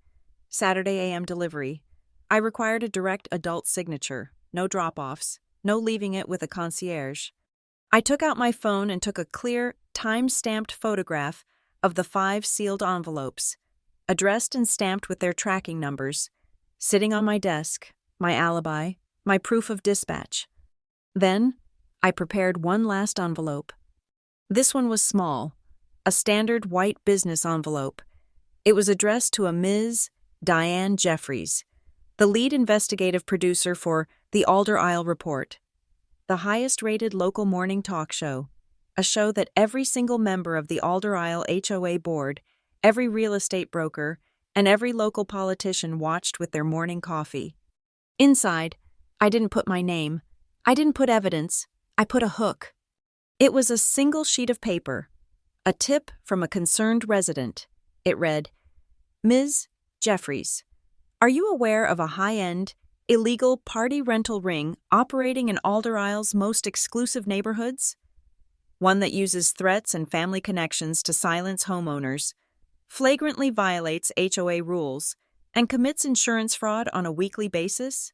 Saturday a.m. delivery. I required a direct adult signature, no drop-offs, no leaving it with a concierge. I took out my phone and took a clear, time-stamped photograph of the 5 sealed envelopes, addressed and stamped with their tracking numbers, sitting on my desk, my alibi, my proof of dispatch. Then, I prepared one last envelope. This one was small, a standard white business envelope. It was addressed to a Ms. Diane Jeffries, the lead investigative producer for the Alder Isle Report, the highest-rated local morning talk show, a show that every single member of the Alder Isle HOA board, every real estate broker, and every local politician watched with their morning coffee. Inside, I didn't put my name. I didn't put evidence. I put a hook. It was a single sheet of paper, a tip from a concerned resident. It read, Ms. Jeffries, are you aware of a high-end, illegal party rental ring operating in Alder Isle's most exclusive neighborhoods? One that uses threats and family connections to silence homeowners, flagrantly violates HOA rules, and commits insurance fraud on a weekly basis?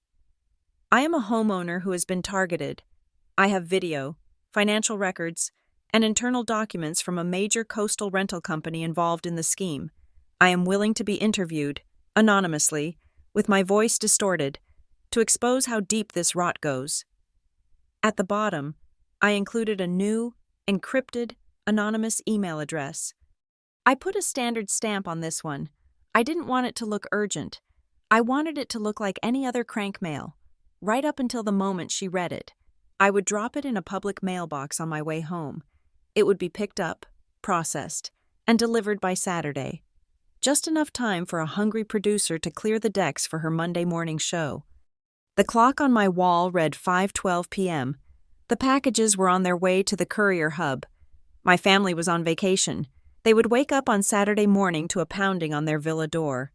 I am a homeowner who has been targeted. I have video, financial records, and internal documents from a major coastal rental company involved in the scheme. I am willing to be interviewed, anonymously, with my voice distorted, to expose how deep this rot goes. At the bottom, I included a new, encrypted, anonymous email address. I put a standard stamp on this one. I didn't want it to look urgent. I wanted it to look like any other crank mail, right up until the moment she read it. I would drop it in a public mailbox on my way home. It would be picked up, processed, and delivered by Saturday. Just enough time for a hungry producer to clear the decks for her Monday morning show. The clock on my wall read 5:12 p.m. The packages were on their way to the courier hub. My family was on vacation. They would wake up on Saturday morning to a pounding on their villa door.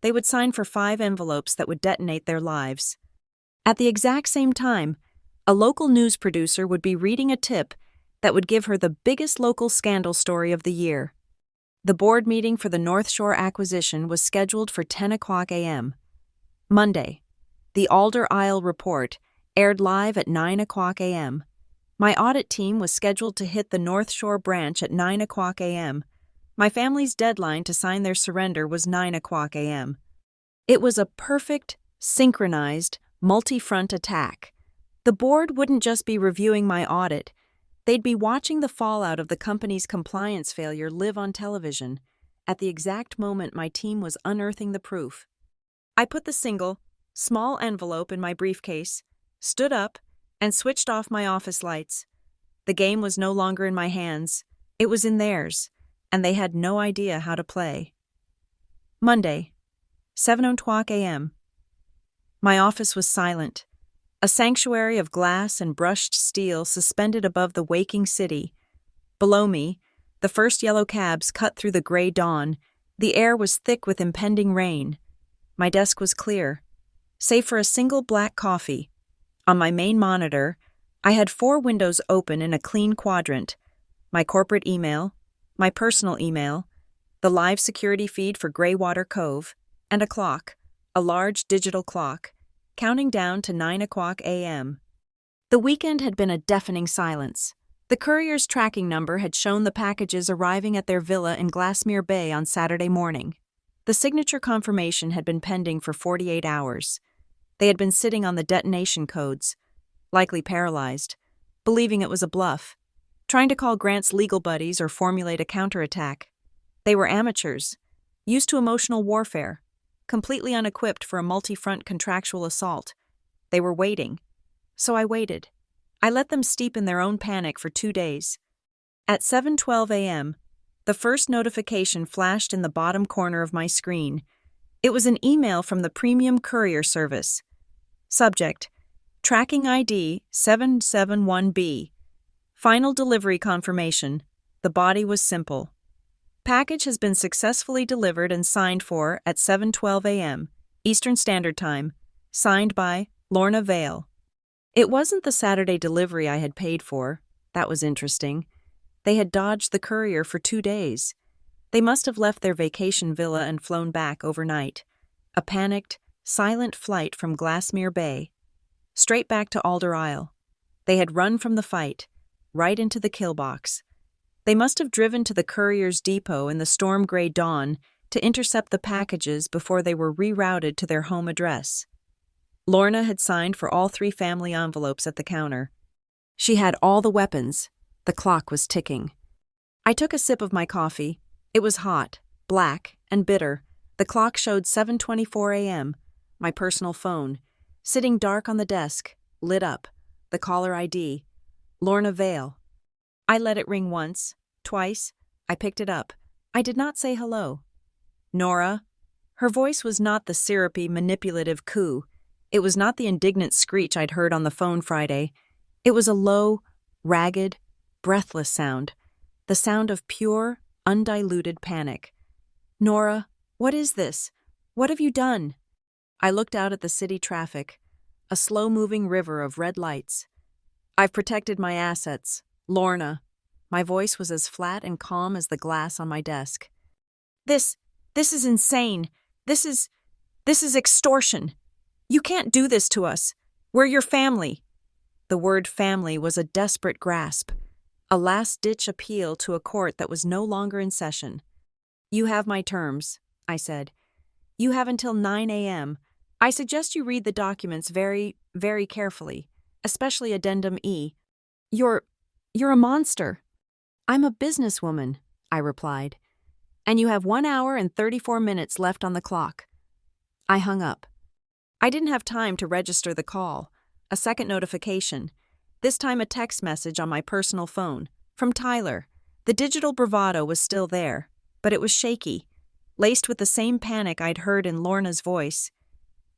They would sign for 5 envelopes that would detonate their lives. At the exact same time, a local news producer would be reading a tip that would give her the biggest local scandal story of the year. The board meeting for the North Shore acquisition was scheduled for 10 o'clock a.m. Monday, the Alder Isle Report aired live at 9 o'clock a.m. My audit team was scheduled to hit the North Shore branch at 9 o'clock a.m. My family's deadline to sign their surrender was 9 o'clock a.m. It was a perfect, synchronized, multi-front attack. The board wouldn't just be reviewing my audit. They'd be watching the fallout of the company's compliance failure live on television at the exact moment my team was unearthing the proof. I put the single, small envelope in my briefcase, stood up, and switched off my office lights. The game was no longer in my hands. It was in theirs, and they had no idea how to play. Monday, 7:00 a.m. My office was silent. A sanctuary of glass and brushed steel suspended above the waking city. Below me, the first yellow cabs cut through the gray dawn. The air was thick with impending rain. My desk was clear, save for a single black coffee. On my main monitor, I had 4 windows open in a clean quadrant: my corporate email, my personal email, the live security feed for Greywater Cove, and a clock, a large digital clock, counting down to 9 o'clock a.m. The weekend had been a deafening silence. The courier's tracking number had shown the packages arriving at their villa in Glassmere Bay on Saturday morning. The signature confirmation had been pending for 48 hours. They had been sitting on the detonation codes, likely paralyzed, believing it was a bluff, trying to call Grant's legal buddies or formulate a counterattack. They were amateurs, used to emotional warfare, completely unequipped for a multi-front contractual assault. They were waiting. So I waited. I let them steep in their own panic for 2 days. At 7:12 a.m., the first notification flashed in the bottom corner of my screen. It was an email from the premium courier service. Subject: Tracking ID 771B. Final delivery confirmation. The body was simple. Package has been successfully delivered and signed for at 7:12 a.m. Eastern Standard Time. Signed by Lorna Vale. It wasn't the Saturday delivery I had paid for. That was interesting. They had dodged the courier for 2 days. They must have left their vacation villa and flown back overnight. A panicked, silent flight from Glassmere Bay. Straight back to Alder Isle. They had run from the fight, right into the kill box. They must have driven to the courier's depot in the storm-gray dawn to intercept the packages before they were rerouted to their home address. Lorna had signed for all 3 family envelopes at the counter. She had all the weapons. The clock was ticking. I took a sip of my coffee. It was hot, black, and bitter. The clock showed 7:24 a.m. My personal phone, sitting dark on the desk, lit up. The caller ID. Lorna Vale. I let it ring once, twice. I picked it up. I did not say hello. Nora. Her voice was not the syrupy, manipulative coo. It was not the indignant screech I'd heard on the phone Friday. It was a low, ragged, breathless sound. The sound of pure, undiluted panic. Nora, what is this? What have you done? I looked out at the city traffic, a slow-moving river of red lights. I've protected my assets. Lorna. My voice was as flat and calm as the glass on my desk. This is insane. This is extortion. You can't do this to us. We're your family. The word family was a desperate grasp, a last-ditch appeal to a court that was no longer in session. You have my terms, I said. You have until 9 a.m. I suggest you read the documents very, very carefully, especially Addendum E. You're a monster. I'm a businesswoman, I replied. And you have 1 hour and 34 minutes left on the clock. I hung up. I didn't have time to register the call. A second notification. This time a text message on my personal phone. From Tyler. The digital bravado was still there, but it was shaky, laced with the same panic I'd heard in Lorna's voice.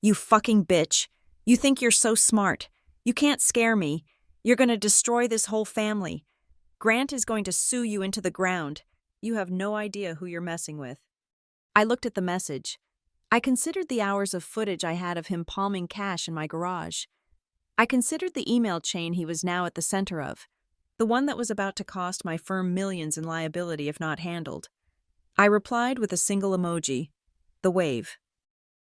You fucking bitch. You think you're so smart. You can't scare me. You're going to destroy this whole family. Grant is going to sue you into the ground. You have no idea who you're messing with. I looked at the message. I considered the hours of footage I had of him palming cash in my garage. I considered the email chain he was now at the center of, the one that was about to cost my firm millions in liability if not handled. I replied with a single emoji, the wave.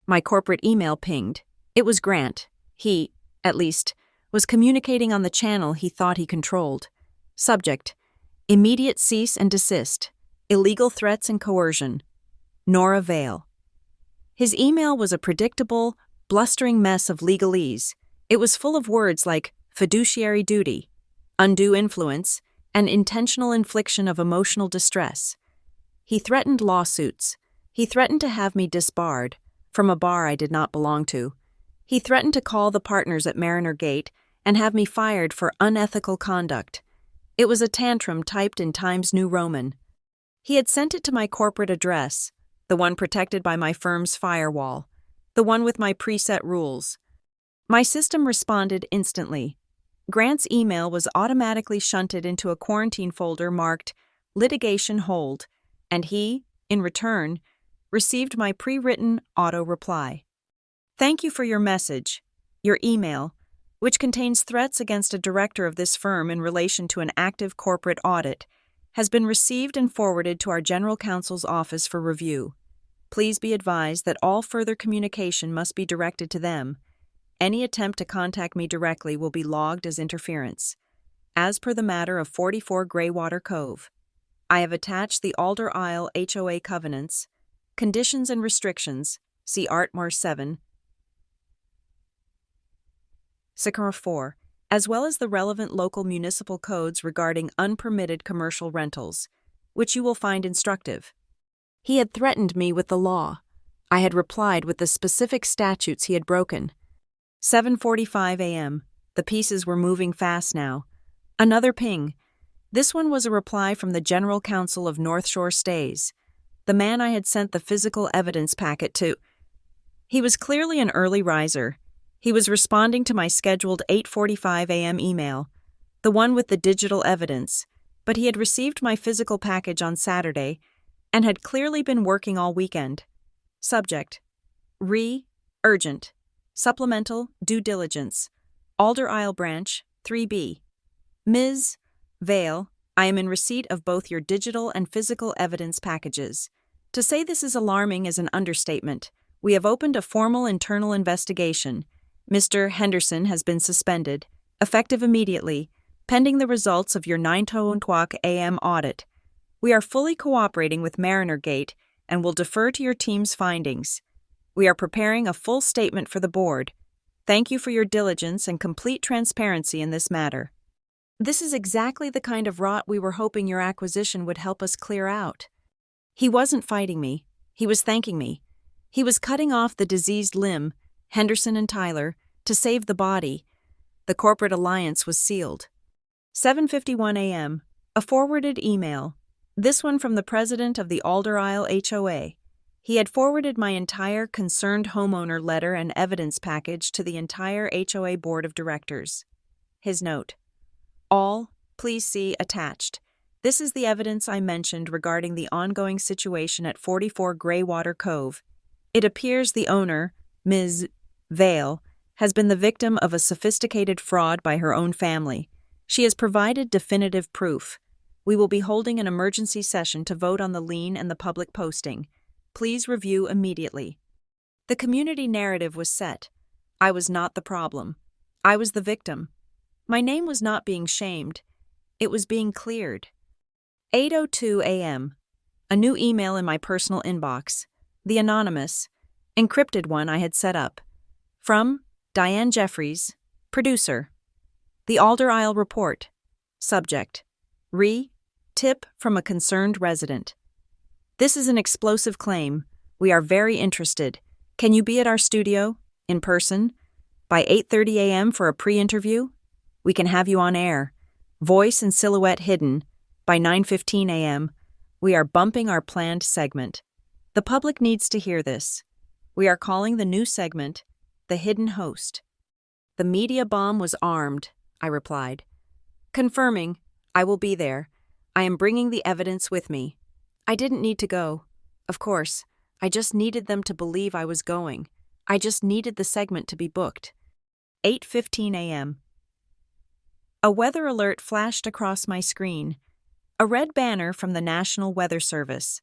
My corporate email pinged. It was Grant. He, at least, was communicating on the channel he thought he controlled. Subject: immediate cease and desist. Illegal threats and coercion. Nora Vale. His email was a predictable, blustering mess of legalese. It was full of words like fiduciary duty, undue influence, and intentional infliction of emotional distress. He threatened lawsuits. He threatened to have me disbarred from a bar I did not belong to. He threatened to call the partners at Mariner Gate and have me fired for unethical conduct. It was a tantrum typed in Times New Roman. He had sent it to my corporate address, the one protected by my firm's firewall, the one with my preset rules. My system responded instantly. Grant's email was automatically shunted into a quarantine folder marked Litigation Hold, and he, in return, received my pre-written auto-reply. Thank you for your message. Your email, which contains threats against a director of this firm in relation to an active corporate audit, has been received and forwarded to our General Counsel's office for review. Please be advised that all further communication must be directed to them. Any attempt to contact me directly will be logged as interference. As per the matter of 44 Greywater Cove, I have attached the Alder Isle HOA covenants, conditions and restrictions, see Artmore 7, Sycamore 4, as well as the relevant local municipal codes regarding unpermitted commercial rentals, which you will find instructive. He had threatened me with the law. I had replied with the specific statutes he had broken. 7:45 a.m. The pieces were moving fast now. Another ping. This one was a reply from the General Counsel of North Shore Stays, the man I had sent the physical evidence packet to. He was clearly an early riser. He was responding to my scheduled 8:45 a.m. email, the one with the digital evidence, but he had received my physical package on Saturday and had clearly been working all weekend. Subject: urgent. Supplemental due diligence. Alder Isle Branch, 3B. Ms. Vale, I am in receipt of both your digital and physical evidence packages. To say this is alarming is an understatement. We have opened a formal internal investigation. Mr. Henderson has been suspended, effective immediately, pending the results of your 9:00 a.m. audit. We are fully cooperating with Mariner Gate and will defer to your team's findings. We are preparing a full statement for the board. Thank you for your diligence and complete transparency in this matter. This is exactly the kind of rot we were hoping your acquisition would help us clear out. He wasn't fighting me. He was thanking me. He was cutting off the diseased limb, Henderson and Tyler, to save the body. The corporate alliance was sealed. 7:51 a.m. A forwarded email. This one from the president of the Alder Isle HOA. He had forwarded my entire concerned homeowner letter and evidence package to the entire HOA board of directors. His note: all, please see attached. This is the evidence I mentioned regarding the ongoing situation at 44 Greywater Cove. It appears the owner, Ms. Vale, has been the victim of a sophisticated fraud by her own family. She has provided definitive proof. We will be holding an emergency session to vote on the lien and the public posting. Please review immediately. The community narrative was set. I was not the problem. I was the victim. My name was not being shamed. It was being cleared. 8:02 a.m. A new email in my personal inbox. The anonymous, encrypted one I had set up. From Diane Jeffries, producer. The Alder Isle Report. Subject: tip from a concerned resident. This is an explosive claim. We are very interested. Can you be at our studio, in person, by 8:30 a.m. for a pre-interview? We can have you on air, voice and silhouette hidden. By 9:15 a.m., we are bumping our planned segment. The public needs to hear this. We are calling the new segment The Hidden Host. The media bomb was armed, I replied. Confirming, I will be there. I am bringing the evidence with me. I didn't need to go. Of course, I just needed them to believe I was going. I just needed the segment to be booked. 8:15 a.m. A weather alert flashed across my screen. A red banner from the National Weather Service.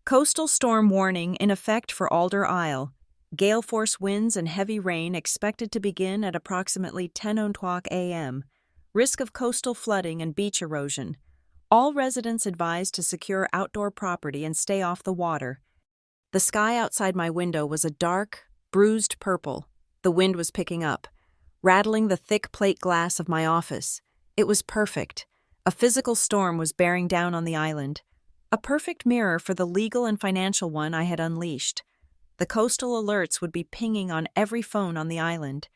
Coastal storm warning in effect for Alder Isle. Gale force winds and heavy rain expected to begin at approximately 10:00 a.m. Risk of coastal flooding and beach erosion. All residents advised to secure outdoor property and stay off the water. The sky outside my window was a dark, bruised purple. The wind was picking up, rattling the thick plate glass of my office. It was perfect. A physical storm was bearing down on the island. A perfect mirror for the legal and financial one I had unleashed. The coastal alerts would be pinging on every phone on the island,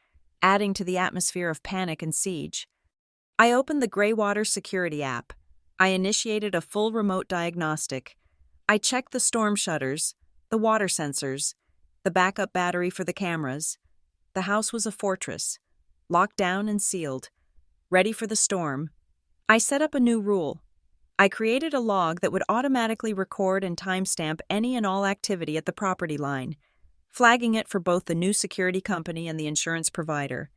adding to the atmosphere of panic and siege. I opened the Greywater security app. I initiated a full remote diagnostic. I checked the storm shutters, the water sensors, the backup battery for the cameras. The house was a fortress, locked down and sealed, ready for the storm. I set up a new rule. I created a log that would automatically record and timestamp any and all activity at the property line, flagging it for both the new security company and the insurance provider.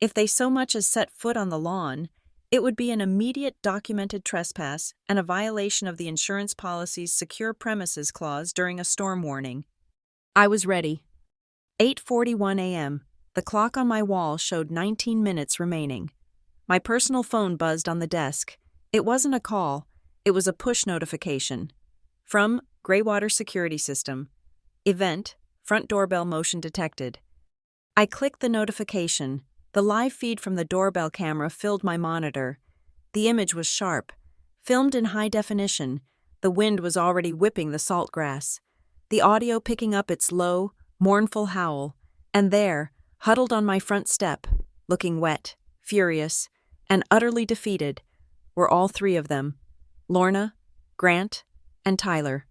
If they so much as set foot on the lawn, it would be an immediate documented trespass and a violation of the insurance policy's secure premises clause during a storm warning. I was ready. 8:41 a.m. The clock on my wall showed 19 minutes remaining. My personal phone buzzed on the desk. It wasn't a call. It was a push notification. From Greywater Security System. Event, front doorbell motion detected. I clicked the notification. The live feed from the doorbell camera filled my monitor. The image was sharp, filmed in high definition. The wind was already whipping the salt grass. The audio picking up its low, mournful howl. And there, huddled on my front step, looking wet, furious, and utterly defeated, were all three of them: Lorna, Grant, and Tyler.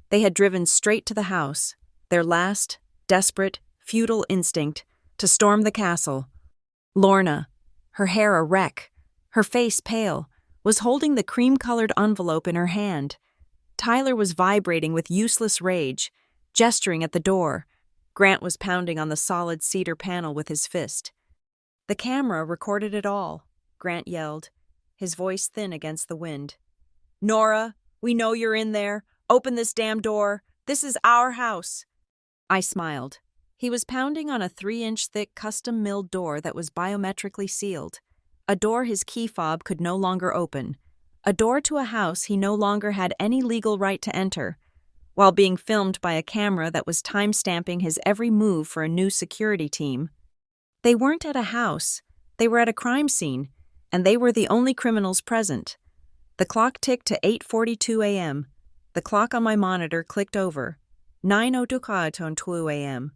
They had driven straight to the house, their last, desperate, futile instinct to storm the castle. Lorna, her hair a wreck, her face pale, was holding the cream-colored envelope in her hand. Tyler was vibrating with useless rage, gesturing at the door. Grant was pounding on the solid cedar panel with his fist. "The camera recorded it all," Grant yelled, his voice thin against the wind. "Nora, we know you're in there. Open this damn door. This is our house." I smiled. He was pounding on a 3-inch thick custom-milled door that was biometrically sealed, a door his key fob could no longer open, a door to a house he no longer had any legal right to enter, while being filmed by a camera that was time-stamping his every move for a new security team. They weren't at a house, they were at a crime scene, and they were the only criminals present. The clock ticked to 8:42 a.m. The clock on my monitor clicked over. 9:02 a.m.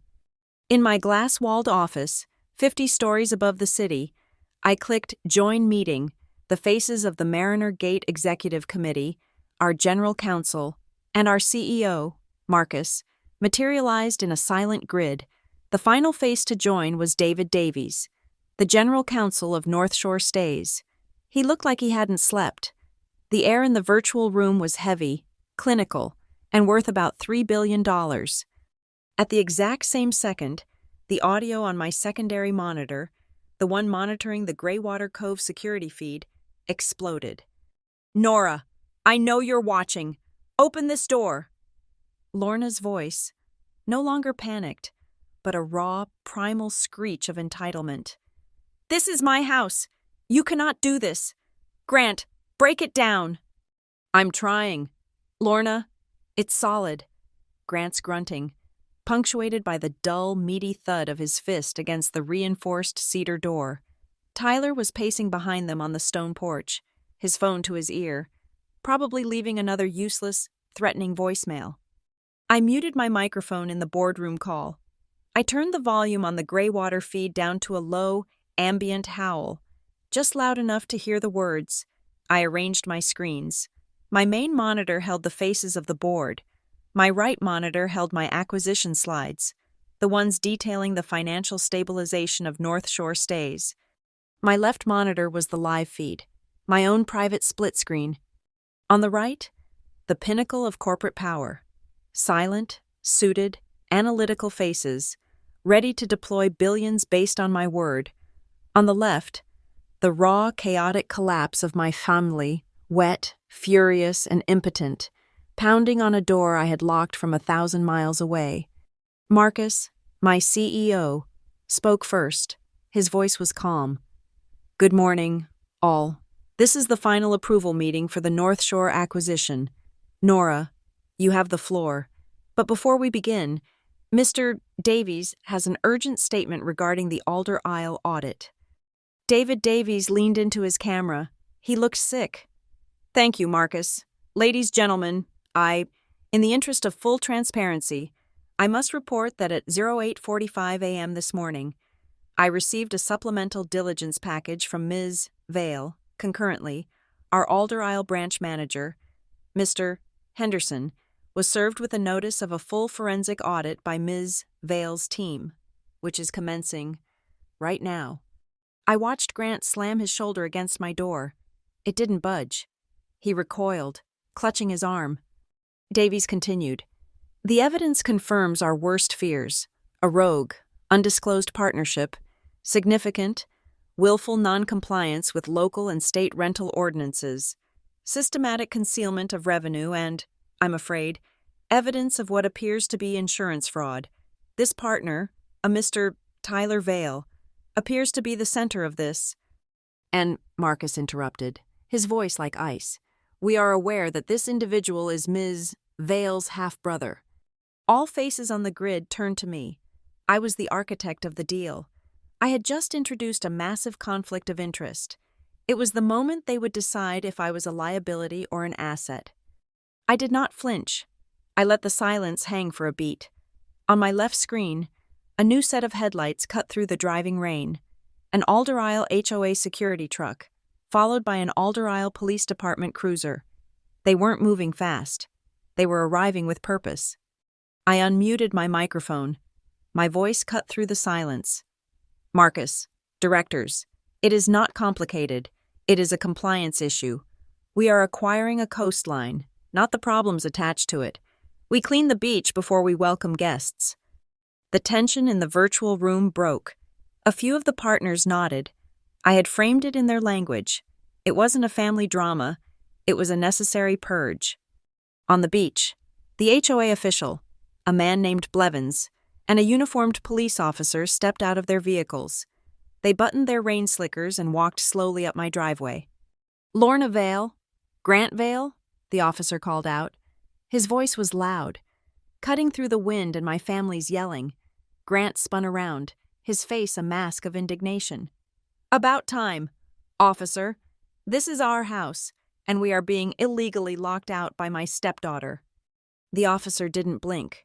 In my glass-walled office, 50 stories above the city, I clicked Join Meeting. The faces of the Mariner Gate Executive Committee, our General Counsel, and our CEO, Marcus, materialized in a silent grid. The final face to join was David Davies, the General Counsel of North Shore Stays. He looked like he hadn't slept. The air in the virtual room was heavy, clinical, and worth about $3 billion. At the exact same second, the audio on my secondary monitor, the one monitoring the Greywater Cove security feed, exploded. "Nora, I know you're watching. Open this door." Lorna's voice, no longer panicked, but a raw, primal screech of entitlement. "This is my house. You cannot do this. Grant, break it down." "I'm trying. Lorna, it's solid." Grant's grunting, punctuated by the dull, meaty thud of his fist against the reinforced cedar door. Tyler was pacing behind them on the stone porch, his phone to his ear, probably leaving another useless, threatening voicemail. I muted my microphone in the boardroom call. I turned the volume on the Greywater feed down to a low, ambient howl, just loud enough to hear the words. I arranged my screens. My main monitor held the faces of the board. My right monitor held my acquisition slides, the ones detailing the financial stabilization of North Shore Stays. My left monitor was the live feed, my own private split screen. On the right, the pinnacle of corporate power. Silent, suited, analytical faces, ready to deploy billions based on my word. On the left, the raw, chaotic collapse of my family, wet, furious, and impotent, pounding on a door I had locked from 1,000 miles away. Marcus, my CEO, spoke first. His voice was calm. "Good morning, all. This is the final approval meeting for the North Shore acquisition. Nora, you have the floor. But before we begin, Mr. Davies has an urgent statement regarding the Alder Isle audit." David Davies leaned into his camera. He looked sick. "Thank you, Marcus. Ladies, gentlemen, in the interest of full transparency, I must report that at 08:45 a.m. this morning, I received a supplemental diligence package from Ms. Vale. Concurrently, our Alder Isle branch manager, Mr. Henderson, was served with a notice of a full forensic audit by Ms. Vale's team, which is commencing right now." I watched Grant slam his shoulder against my door. It didn't budge. He recoiled, clutching his arm. Davies continued, "The evidence confirms our worst fears: a rogue, undisclosed partnership, significant, willful noncompliance with local and state rental ordinances, systematic concealment of revenue, and, I'm afraid, evidence of what appears to be insurance fraud. This partner, a Mr. Tyler Vale, appears to be the center of this." And Marcus interrupted, his voice like ice. "We are aware that this individual is Ms. Vale's half-brother." All faces on the grid turned to me. I was the architect of the deal. I had just introduced a massive conflict of interest. It was the moment they would decide if I was a liability or an asset. I did not flinch. I let the silence hang for a beat. On my left screen, a new set of headlights cut through the driving rain. An Alder Isle HOA security truck, followed by an Alder Isle Police Department cruiser. They weren't moving fast. They were arriving with purpose. I unmuted my microphone. My voice cut through the silence. Marcus, directors, it is not complicated. It is a compliance issue. We are acquiring a coastline, not the problems attached to it. We clean the beach before we welcome guests. The tension in the virtual room broke. A few of the partners nodded. I had framed it in their language. It wasn't a family drama. It was a necessary purge. On the beach, the HOA official, a man named Blevins, and a uniformed police officer stepped out of their vehicles. They buttoned their rain slickers and walked slowly up my driveway. "Lorna Vale? Grant Vale?" the officer called out. His voice was loud, cutting through the wind and my family's yelling. Grant spun around, his face a mask of indignation. "About time. Officer, this is our house, and we are being illegally locked out by my stepdaughter." The officer didn't blink.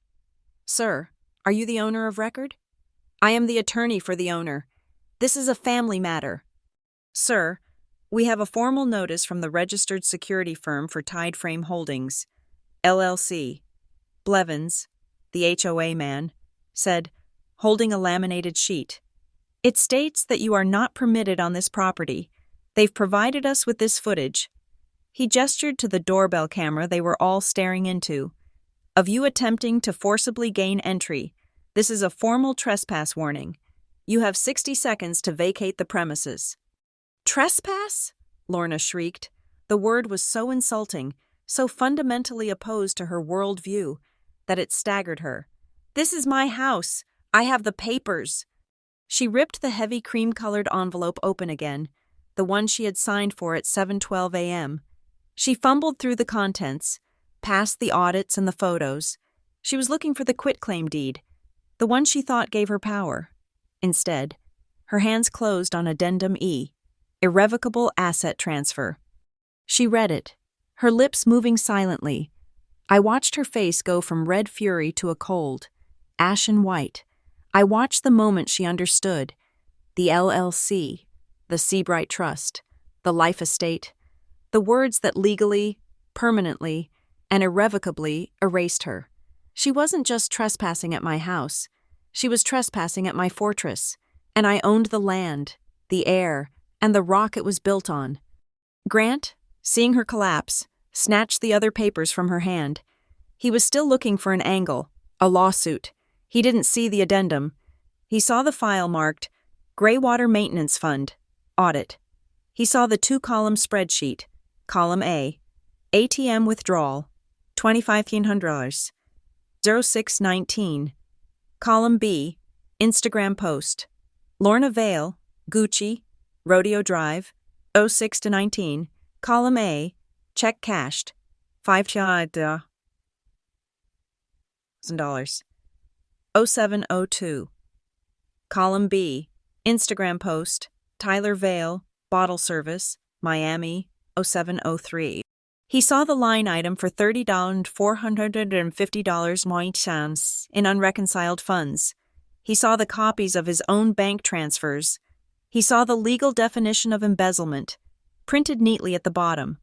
"Sir, are you the owner of record?" "I am the attorney for the owner. This is a family matter." "Sir, we have a formal notice from the registered security firm for Tide Frame Holdings, LLC. Blevins, the HOA man, said, holding a laminated sheet. It states that you are not permitted on this property. They've provided us with this footage." He gestured to the doorbell camera they were all staring into. "Of you attempting to forcibly gain entry. This is a formal trespass warning. You have 60 seconds to vacate the premises." "Trespass?" Lorna shrieked. The word was so insulting, so fundamentally opposed to her worldview, that it staggered her. "This is my house. I have the papers." She ripped the heavy cream-colored envelope open again, the one she had signed for at 7:12 a.m. She fumbled through the contents, past the audits and the photos. She was looking for the quitclaim deed, the one she thought gave her power. Instead, her hands closed on Addendum E, Irrevocable Asset Transfer. She read it, her lips moving silently. I watched her face go from red fury to a cold, ashen white. I watched the moment she understood. The LLC, the Seabright Trust, the life estate, the words that legally, permanently, and irrevocably erased her. She wasn't just trespassing at my house. She was trespassing at my fortress, and I owned the land, the air, and the rock it was built on. Grant, seeing her collapse, snatched the other papers from her hand. He was still looking for an angle, a lawsuit. He didn't see the addendum. He saw the file marked Greywater Maintenance Fund, Audit. He saw the 2-column spreadsheet, Column A, ATM withdrawal, $2,500, 0619. Column B, Instagram post, Lorna Vale, Gucci, Rodeo Drive, 06-19. Column A, check cashed, $5,000. 0702. Column B, Instagram post, Tyler Vale, bottle service, Miami, 0703. He saw the line item for $30,450 in unreconciled funds. He saw the copies of his own bank transfers. He saw the legal definition of embezzlement, printed neatly at the bottom.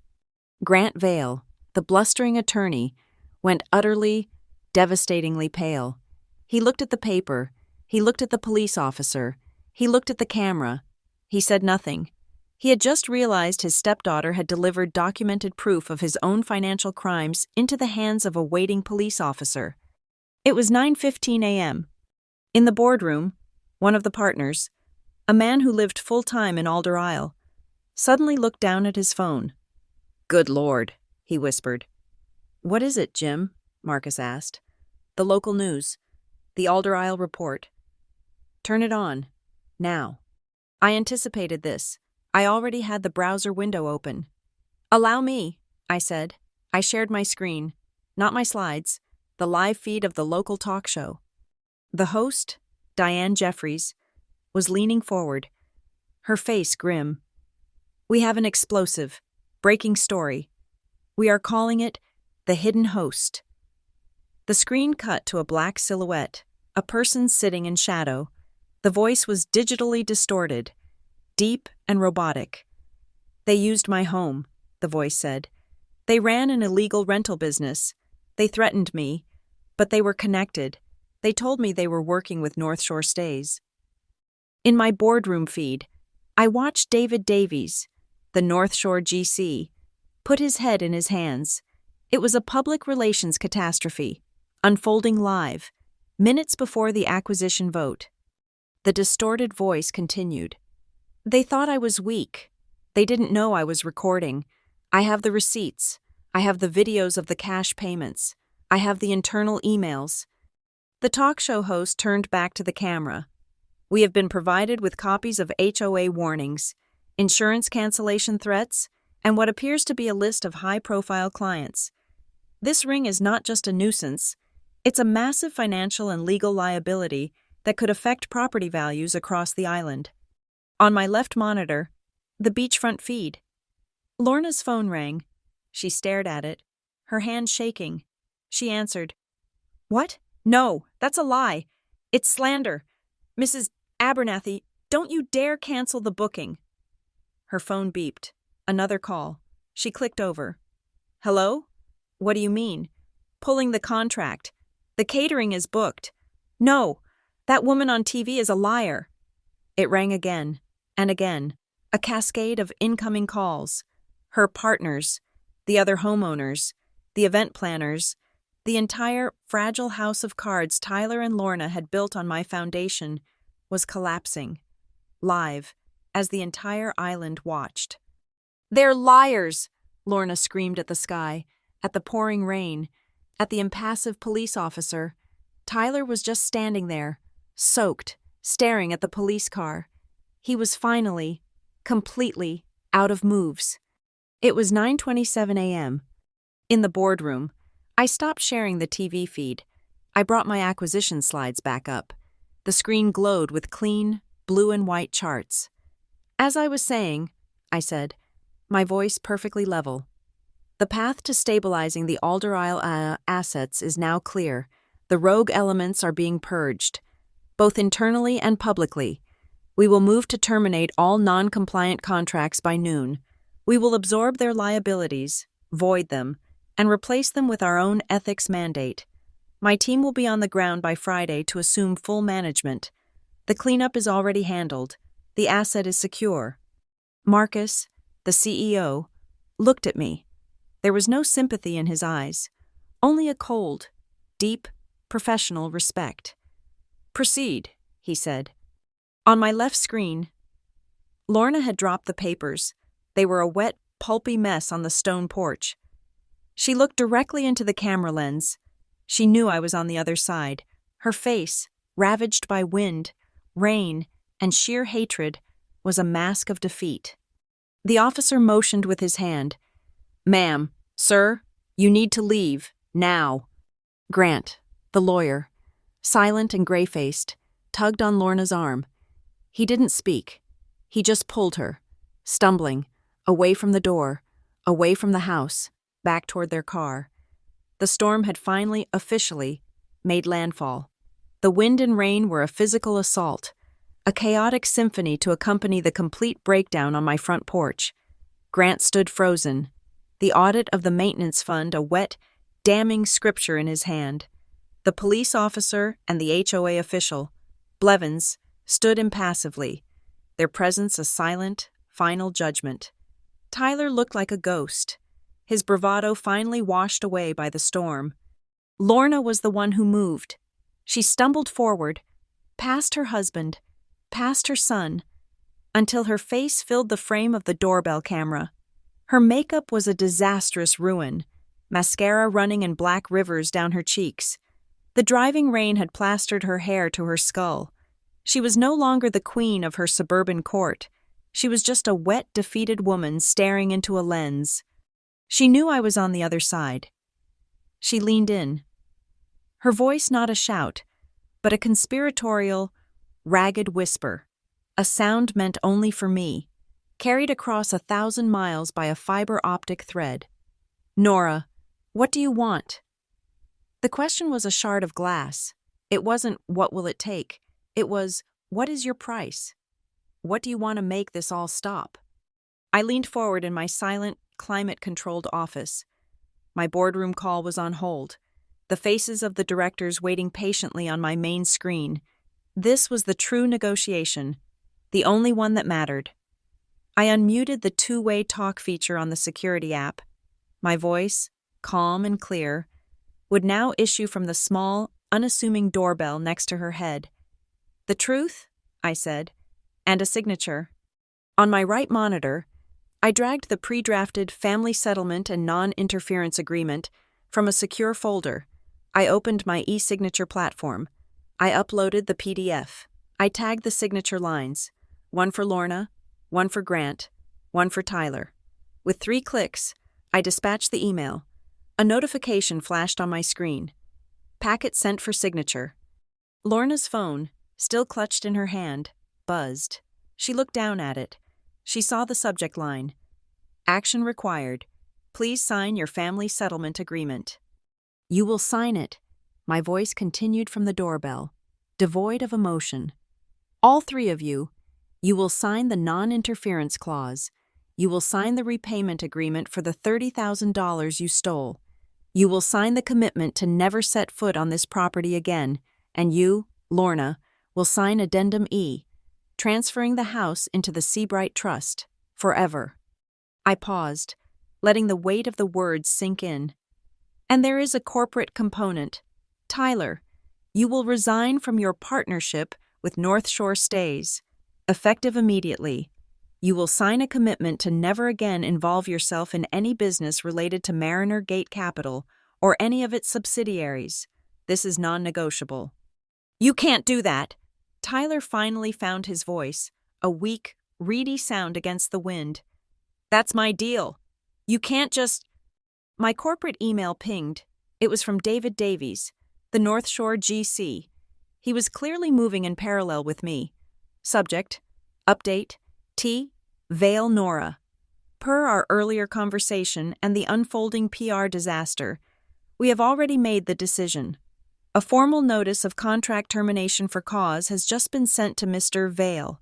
Grant Vale, the blustering attorney, went utterly, devastatingly pale. He looked at the paper. He looked at the police officer. He looked at the camera. He said nothing. He had just realized his stepdaughter had delivered documented proof of his own financial crimes into the hands of a waiting police officer. It was 9:15 a.m. In the boardroom, one of the partners, a man who lived full-time in Alder Isle, suddenly looked down at his phone. "Good Lord," he whispered. "What is it, Jim?" Marcus asked. "The local news. The Alder Isle report." "Turn it on. Now." I anticipated this. I already had the browser window open. "Allow me," I said. I shared my screen, not my slides, the live feed of the local talk show. The host, Diane Jeffries, was leaning forward, her face grim. "We have an explosive, breaking story. We are calling it The Hidden Host." The screen cut to a black silhouette, a person sitting in shadow. The voice was digitally distorted, deep and robotic. They used my home, the voice said. They ran an illegal rental business. They threatened me, but they were connected. They told me they were working with North Shore Stays. In my boardroom feed, I watched David Davies, the North Shore GC, put his head in his hands. It was a public relations catastrophe, unfolding live, minutes before the acquisition vote. The distorted voice continued. They thought I was weak. They didn't know I was recording. I have the receipts. I have the videos of the cash payments. I have the internal emails. The talk show host turned back to the camera. We have been provided with copies of HOA warnings, insurance cancellation threats, and what appears to be a list of high-profile clients. This ring is not just a nuisance. It's a massive financial and legal liability that could affect property values across the island. On my left monitor, the beachfront feed. Lorna's phone rang. She stared at it, her hand shaking. She answered. What? No, that's a lie. It's slander. Mrs. Abernathy, don't you dare cancel the booking. Her phone beeped. Another call. She clicked over. Hello? What do you mean? Pulling the contract. The catering is booked. No, that woman on TV is a liar. It rang again and again, a cascade of incoming calls. Her partners, the other homeowners, the event planners, the entire fragile house of cards Tyler and Lorna had built on my foundation was collapsing, live, as the entire island watched. They're liars, Lorna screamed at the sky, at the pouring rain, at the impassive police officer. Tyler was just standing there, soaked, staring at the police car. He was finally, completely, out of moves. It was 9:27 a.m. In the boardroom, I stopped sharing the TV feed. I brought my acquisition slides back up. The screen glowed with clean, blue and white charts. As I was saying, I said, my voice perfectly level. The path to stabilizing the Alder Isle assets is now clear. The rogue elements are being purged, both internally and publicly. We will move to terminate all non-compliant contracts by noon. We will absorb their liabilities, void them, and replace them with our own ethics mandate. My team will be on the ground by Friday to assume full management. The cleanup is already handled. The asset is secure. Marcus, the CEO, looked at me. There was no sympathy in his eyes, only a cold, deep, professional respect. Proceed, he said. On my left screen, Lorna had dropped the papers. They were a wet, pulpy mess on the stone porch. She looked directly into the camera lens. She knew I was on the other side. Her face, ravaged by wind, rain, and sheer hatred, was a mask of defeat. The officer motioned with his hand. Ma'am, sir, you need to leave, now. Grant, the lawyer, silent and gray-faced, tugged on Lorna's arm. He didn't speak. He just pulled her, stumbling, away from the door, away from the house, back toward their car. The storm had finally, officially, made landfall. The wind and rain were a physical assault, a chaotic symphony to accompany the complete breakdown on my front porch. Grant stood frozen, the audit of the maintenance fund a wet, damning scripture in his hand. The police officer and the HOA official, Blevins, stood impassively, their presence a silent, final judgment. Tyler looked like a ghost, his bravado finally washed away by the storm. Lorna was the one who moved. She stumbled forward, past her husband, past her son, until her face filled the frame of the doorbell camera. Her makeup was a disastrous ruin, mascara running in black rivers down her cheeks. The driving rain had plastered her hair to her skull. She was no longer the queen of her suburban court. She was just a wet, defeated woman staring into a lens. She knew I was on the other side. She leaned in. Her voice not a shout, but a conspiratorial, ragged whisper, a sound meant only for me, carried across 1,000 miles by a fiber optic thread. Nora, what do you want? The question was a shard of glass. It wasn't, what will it take? It was, what is your price? What do you want to make this all stop? I leaned forward in my silent, climate-controlled office. My boardroom call was on hold, the faces of the directors waiting patiently on my main screen. This was the true negotiation, the only one that mattered. I unmuted the two-way talk feature on the security app. My voice, calm and clear, would now issue from the small, unassuming doorbell next to her head. "The truth?" I said, "and a signature." On my right monitor, I dragged the pre-drafted family settlement and non-interference agreement from a secure folder. I opened my e-signature platform. I uploaded the PDF. I tagged the signature lines, one for Lorna, one for Grant, one for Tyler. With 3 clicks, I dispatched the email. A notification flashed on my screen. Packet sent for signature. Lorna's phone, still clutched in her hand, buzzed. She looked down at it. She saw the subject line. "Action required. Please sign your family settlement agreement." "You will sign it." My voice continued from the doorbell, devoid of emotion. "All 3 of you. You will sign the non-interference clause. You will sign the repayment agreement for the $30,000 you stole. You will sign the commitment to never set foot on this property again, and you, Lorna, will sign Addendum E, transferring the house into the Seabright Trust, forever." I paused, letting the weight of the words sink in. "And there is a corporate component. Tyler, you will resign from your partnership with North Shore Stays, effective immediately. You will sign a commitment to never again involve yourself in any business related to Mariner Gate Capital or any of its subsidiaries. This is non-negotiable." "You can't do that." Tyler finally found his voice, a weak, reedy sound against the wind. "That's my deal. You can't just—" My corporate email pinged. It was from David Davies, the North Shore GC. He was clearly moving in parallel with me. Subject: Update: T. Vale Nora. Per our earlier conversation and the unfolding PR disaster, we have already made the decision. A formal notice of contract termination for cause has just been sent to Mr. Vale.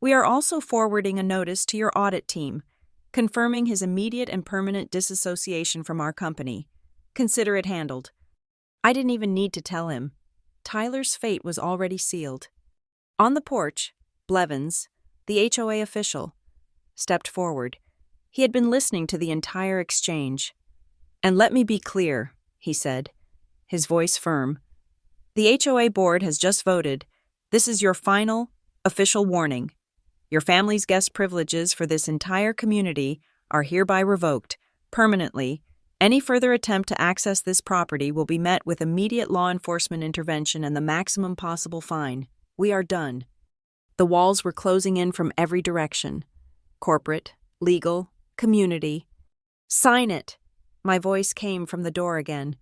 We are also forwarding a notice to your audit team, confirming his immediate and permanent disassociation from our company. Consider it handled. I didn't even need to tell him. Tyler's fate was already sealed. On the porch, Blevins, the HOA official, stepped forward. He had been listening to the entire exchange. "And let me be clear," he said, his voice firm. "The HOA board has just voted. This is your final, official warning. Your family's guest privileges for this entire community are hereby revoked, permanently. Any further attempt to access this property will be met with immediate law enforcement intervention and the maximum possible fine. We are done." The walls were closing in from every direction. Corporate, legal, community. "Sign it!" My voice came from the door again.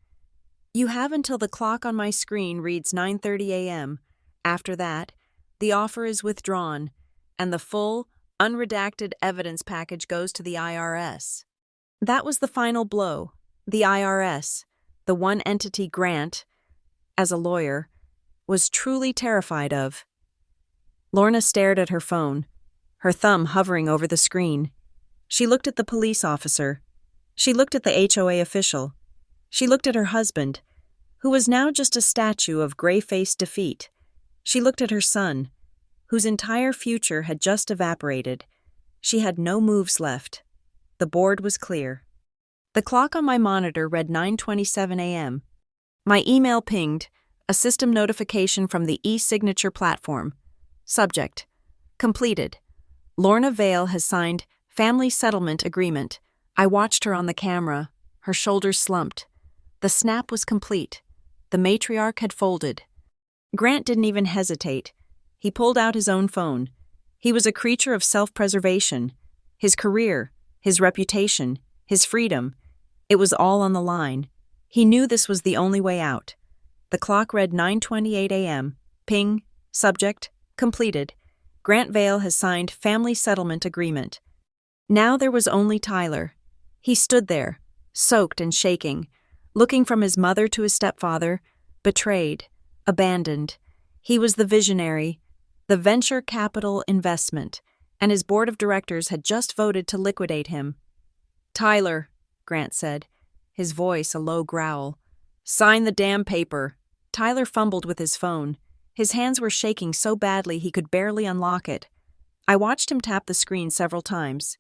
"You have until the clock on my screen reads 9:30 a.m. After that, the offer is withdrawn, and the full, unredacted evidence package goes to the IRS." That was the final blow. The IRS, the one entity Grant, as a lawyer, was truly terrified of. Lorna stared at her phone, her thumb hovering over the screen. She looked at the police officer. She looked at the HOA official. She looked at her husband, who was now just a statue of gray-faced defeat. She looked at her son, whose entire future had just evaporated. She had no moves left. The board was clear. The clock on my monitor read 9:27 a.m. My email pinged, a system notification from the e-signature platform. Subject: Completed. Lorna Vale has signed family settlement agreement. I watched her on the camera, her shoulders slumped. The snap was complete. The matriarch had folded. Grant didn't even hesitate. He pulled out his own phone. He was a creature of self-preservation. His career, his reputation, his freedom. It was all on the line. He knew this was the only way out. The clock read 9:28 a.m. Ping. Subject: Completed. Grant Vale has signed family settlement agreement. Now there was only Tyler. He stood there, soaked and shaking, looking from his mother to his stepfather, betrayed, abandoned. He was the visionary, the venture capital investment. and his board of directors had just voted to liquidate him. "Tyler," Grant said, his voice a low growl. "Sign the damn paper." Tyler fumbled with his phone. His hands were shaking so badly he could barely unlock it. I watched him tap the screen several times.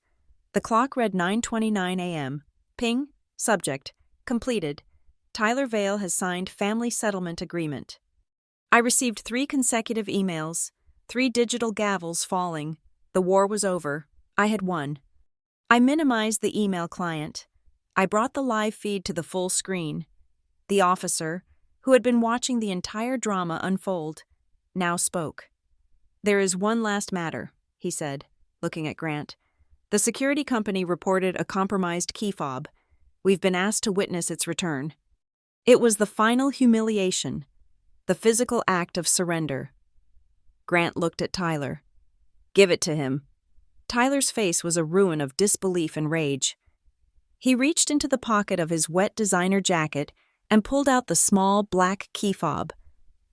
The clock read 9:29 a.m. Ping, subject, completed. Tyler Vale has signed family settlement agreement. I received 3 consecutive emails, 3 digital gavels falling. The war was over. I had won. I minimized the email client. I brought the live feed to the full screen. The officer, who had been watching the entire drama unfold, now spoke. "There is one last matter," he said, looking at Grant. "The security company reported a compromised key fob. We've been asked to witness its return." It was the final humiliation, the physical act of surrender. Grant looked at Tyler. "Give it to him." Tyler's face was a ruin of disbelief and rage. He reached into the pocket of his wet designer jacket and pulled out the small black key fob,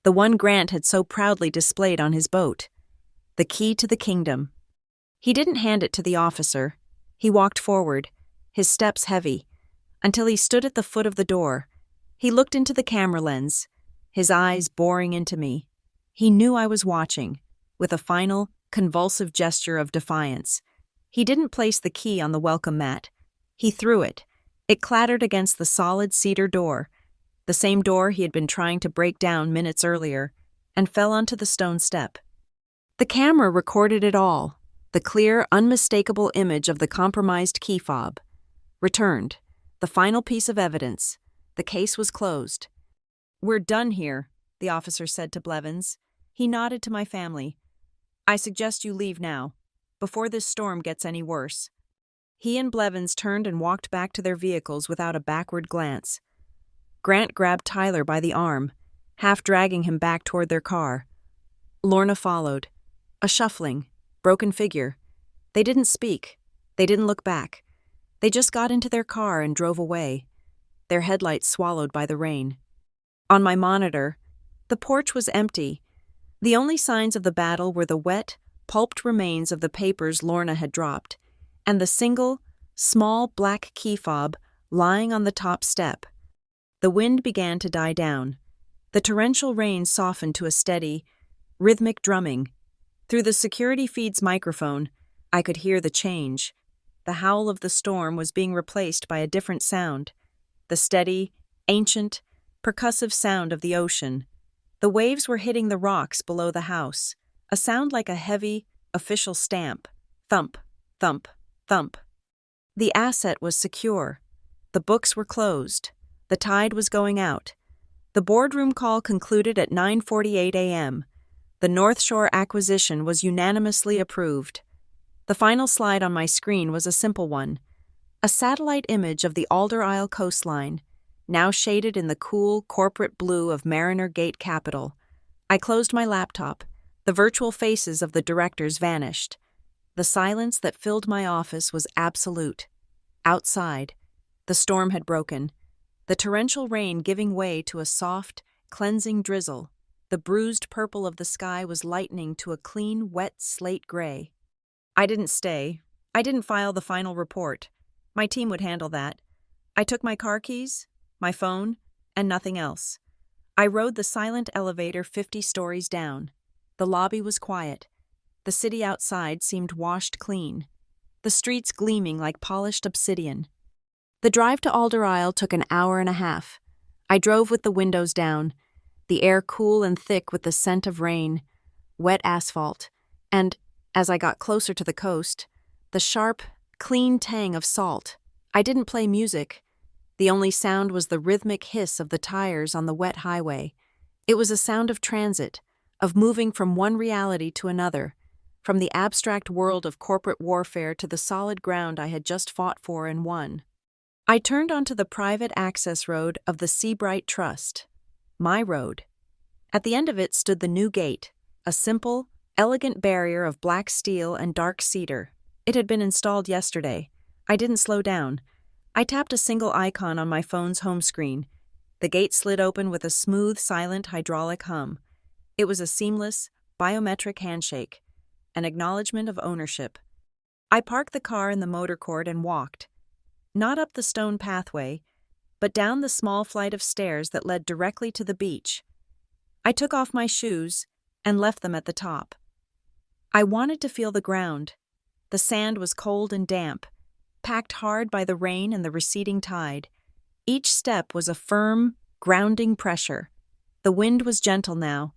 the one Grant had so proudly displayed on his boat. The key to the kingdom. He didn't hand it to the officer. He walked forward, his steps heavy, until he stood at the foot of the door. He looked into the camera lens, his eyes boring into me. He knew I was watching, with a final, convulsive gesture of defiance. He didn't place the key on the welcome mat. He threw it. It clattered against the solid cedar door, the same door he had been trying to break down minutes earlier, and fell onto the stone step. The camera recorded it all, the clear, unmistakable image of the compromised key fob. Returned, the final piece of evidence. The case was closed. "We're done here," the officer said to Blevins. He nodded to my family. "I suggest you leave now, before this storm gets any worse." He and Blevins turned and walked back to their vehicles without a backward glance. Grant grabbed Tyler by the arm, half dragging him back toward their car. Lorna followed. A shuffling, broken figure. They didn't speak. They didn't look back. They just got into their car and drove away, their headlights swallowed by the rain. On my monitor, the porch was empty. The only signs of the battle were the wet, pulped remains of the papers Lorna had dropped, and the single, small black key fob lying on the top step. The wind began to die down. The torrential rain softened to a steady, rhythmic drumming. Through the security feed's microphone, I could hear the change. The howl of the storm was being replaced by a different sound, the steady, ancient, percussive sound of the ocean. The waves were hitting the rocks below the house, a sound like a heavy, official stamp. Thump, thump, thump. The asset was secure. The books were closed. The tide was going out. The boardroom call concluded at 9:48 a.m. The North Shore acquisition was unanimously approved. The final slide on my screen was a simple one, a satellite image of the Alder Isle coastline, now shaded in the cool corporate blue of Mariner Gate Capital. I closed my laptop. The virtual faces of the directors vanished. The silence that filled my office was absolute. Outside, the storm had broken, the torrential rain giving way to a soft, cleansing drizzle. The bruised purple of the sky was lightening to a clean, wet slate gray. I didn't stay. I didn't file the final report. My team would handle that. I took my car keys, my phone, and nothing else. I rode the silent elevator 50 stories down. The lobby was quiet. The city outside seemed washed clean, the streets gleaming like polished obsidian. The drive to Alder Isle took an hour and a half. I drove with the windows down, the air cool and thick with the scent of rain, wet asphalt, and, as I got closer to the coast, the sharp, clean tang of salt. I didn't play music. The only sound was the rhythmic hiss of the tires on the wet highway. It was a sound of transit, of moving from one reality to another, from the abstract world of corporate warfare to the solid ground I had just fought for and won. I turned onto the private access road of the Seabright Trust, my road. At the end of it stood the new gate, a simple, elegant barrier of black steel and dark cedar. It had been installed yesterday. I didn't slow down. I tapped a single icon on my phone's home screen. The gate slid open with a smooth, silent hydraulic hum. It was a seamless, biometric handshake. an acknowledgement of ownership. I parked the car in the motor court and walked, not up the stone pathway, but down the small flight of stairs that led directly to the beach. I took off my shoes and left them at the top. I wanted to feel the ground. The sand was cold and damp, packed hard by the rain and the receding tide. Each step was a firm, grounding pressure. The wind was gentle now,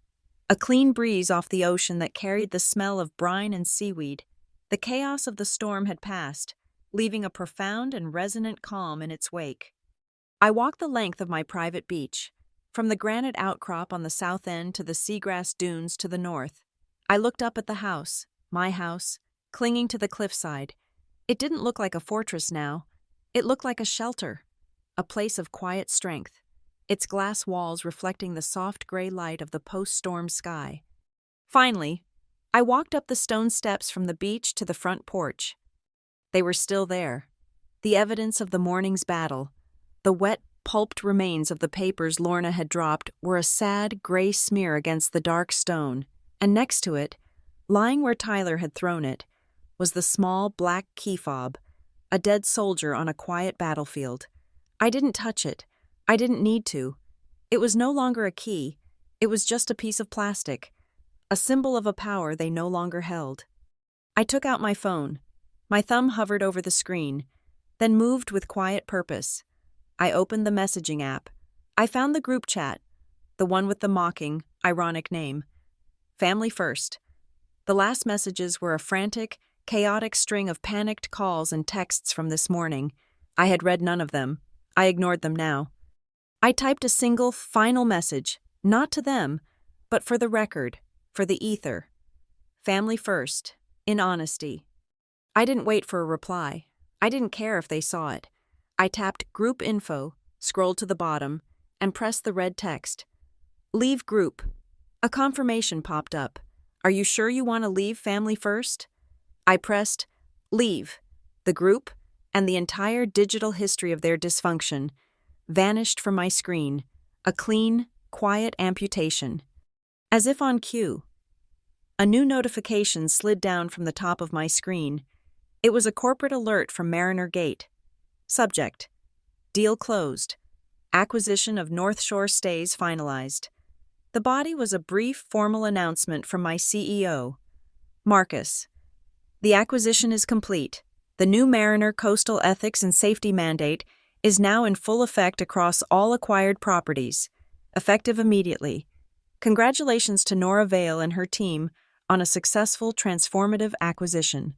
a clean breeze off the ocean that carried the smell of brine and seaweed. The chaos of the storm had passed, leaving a profound and resonant calm in its wake. I walked the length of my private beach, from the granite outcrop on the south end to the seagrass dunes to the north. I looked up at the house, my house, clinging to the cliffside. It didn't look like a fortress now. It looked like a shelter, a place of quiet strength, its glass walls reflecting the soft gray light of the post-storm sky. Finally, I walked up the stone steps from the beach to the front porch. They were still there, the evidence of the morning's battle. The wet, pulped remains of the papers Lorna had dropped were a sad, gray smear against the dark stone, and next to it, lying where Tyler had thrown it, was the small black key fob, a dead soldier on a quiet battlefield. I didn't touch it. I didn't need to. It was no longer a key. It was just a piece of plastic, a symbol of a power they no longer held. I took out my phone. My thumb hovered over the screen, then moved with quiet purpose. I opened the messaging app. I found the group chat, the one with the mocking, ironic name. Family First. The last messages were a frantic, chaotic string of panicked calls and texts from this morning. I had read none of them. I ignored them now. I typed a single, final message, not to them, but for the record, for the ether. Family first, in honesty. I didn't wait for a reply. I didn't care if they saw it. I tapped Group Info, scrolled to the bottom, and pressed the red text. Leave group. A confirmation popped up. Are you sure you want to leave Family First? I pressed Leave. The group, and the entire digital history of their dysfunction, vanished from my screen, a clean, quiet amputation. As if on cue. A new notification slid down from the top of my screen. It was a corporate alert from Mariner Gate. Subject: Deal closed. Acquisition of North Shore stays finalized. The body was a brief, formal announcement from my CEO. Marcus. The acquisition is complete. The new Mariner Coastal Ethics and Safety Mandate is now in full effect across all acquired properties, effective immediately. Congratulations to Nora Vale and her team on a successful, transformative acquisition.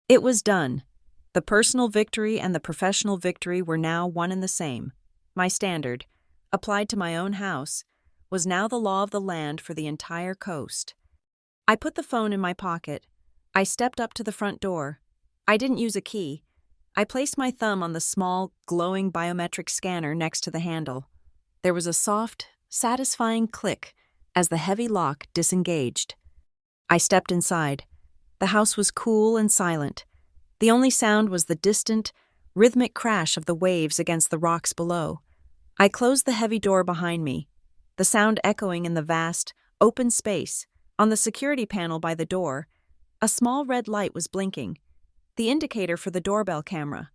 It was done. The personal victory and the professional victory were now one and the same. My standard, applied to my own house, was now the law of the land for the entire coast. I put the phone in my pocket. I stepped up to the front door. I didn't use a key. I placed my thumb on the small, glowing biometric scanner next to the handle. There was a soft, satisfying click as the heavy lock disengaged. I stepped inside. The house was cool and silent. The only sound was the distant, rhythmic crash of the waves against the rocks below. I closed the heavy door behind me, the sound echoing in the vast, open space. On the security panel by the door, a small red light was blinking, the indicator for the doorbell camera.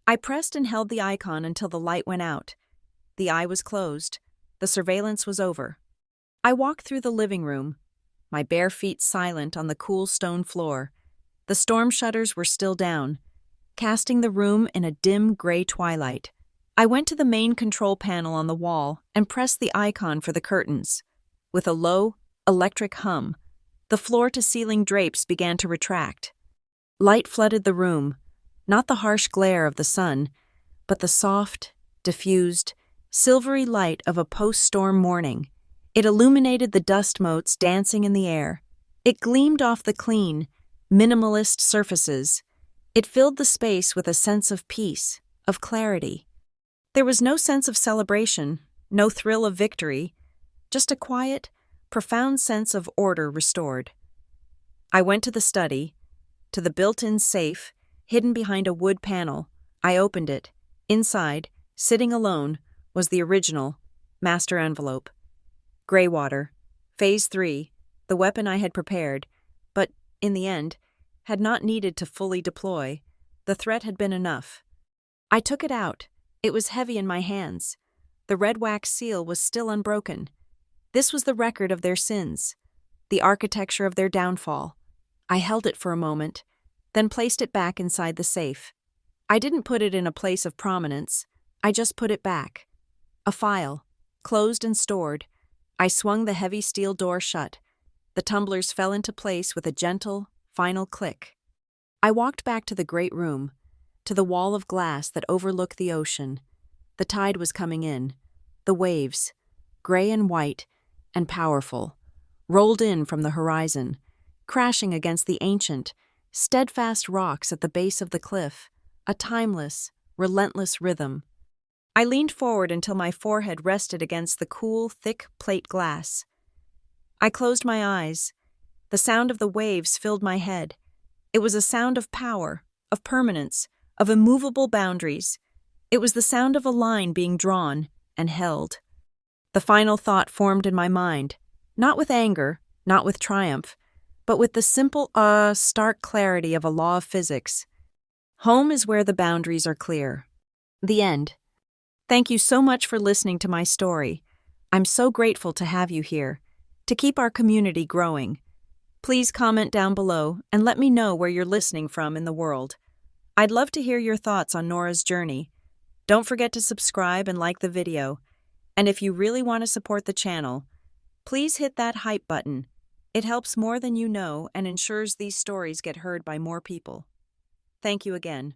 I pressed and held the icon until the light went out. The eye was closed. The surveillance was over. I walked through the living room, my bare feet silent on the cool stone floor. The storm shutters were still down, casting the room in a dim gray twilight. I went to the main control panel on the wall and pressed the icon for the curtains. With a low, electric hum, the floor-to-ceiling drapes began to retract. Light flooded the room, not the harsh glare of the sun, but the soft, diffused, silvery light of a post-storm morning. It illuminated the dust motes dancing in the air. It gleamed off the clean, minimalist surfaces. It filled the space with a sense of peace, of clarity. There was no sense of celebration, no thrill of victory, just a quiet, profound sense of order restored. I went to the study, to the built-in safe, hidden behind a wood panel. I opened it. Inside, sitting alone, was the original, master envelope. Greywater, Phase 3, the weapon I had prepared, but in the end, had not needed to fully deploy. The threat had been enough. I took it out. It was heavy in my hands. The red wax seal was still unbroken. This was the record of their sins, the architecture of their downfall. I held it for a moment, then placed it back inside the safe. I didn't put it in a place of prominence. I just put it back. A file, closed and stored. I swung the heavy steel door shut. The tumblers fell into place with a gentle, final click. I walked back to the great room, to the wall of glass that overlooked the ocean. The tide was coming in. The waves, gray and white and powerful, rolled in from the horizon, crashing against the ancient, steadfast rocks at the base of the cliff, a timeless, relentless rhythm. I leaned forward until my forehead rested against the cool, thick plate glass. I closed my eyes. The sound of the waves filled my head. It was a sound of power, of permanence, of immovable boundaries. It was the sound of a line being drawn and held. The final thought formed in my mind, not with anger, not with triumph, but with the simple, stark clarity of a law of physics. Home is where the boundaries are clear. The end. Thank you so much for listening to my story. I'm so grateful to have you here, to keep our community growing. Please comment down below and let me know where you're listening from in the world. I'd love to hear your thoughts on Nora's journey. Don't forget to subscribe and like the video. And if you really want to support the channel, please hit that hype button. It helps more than you know and ensures these stories get heard by more people. Thank you again.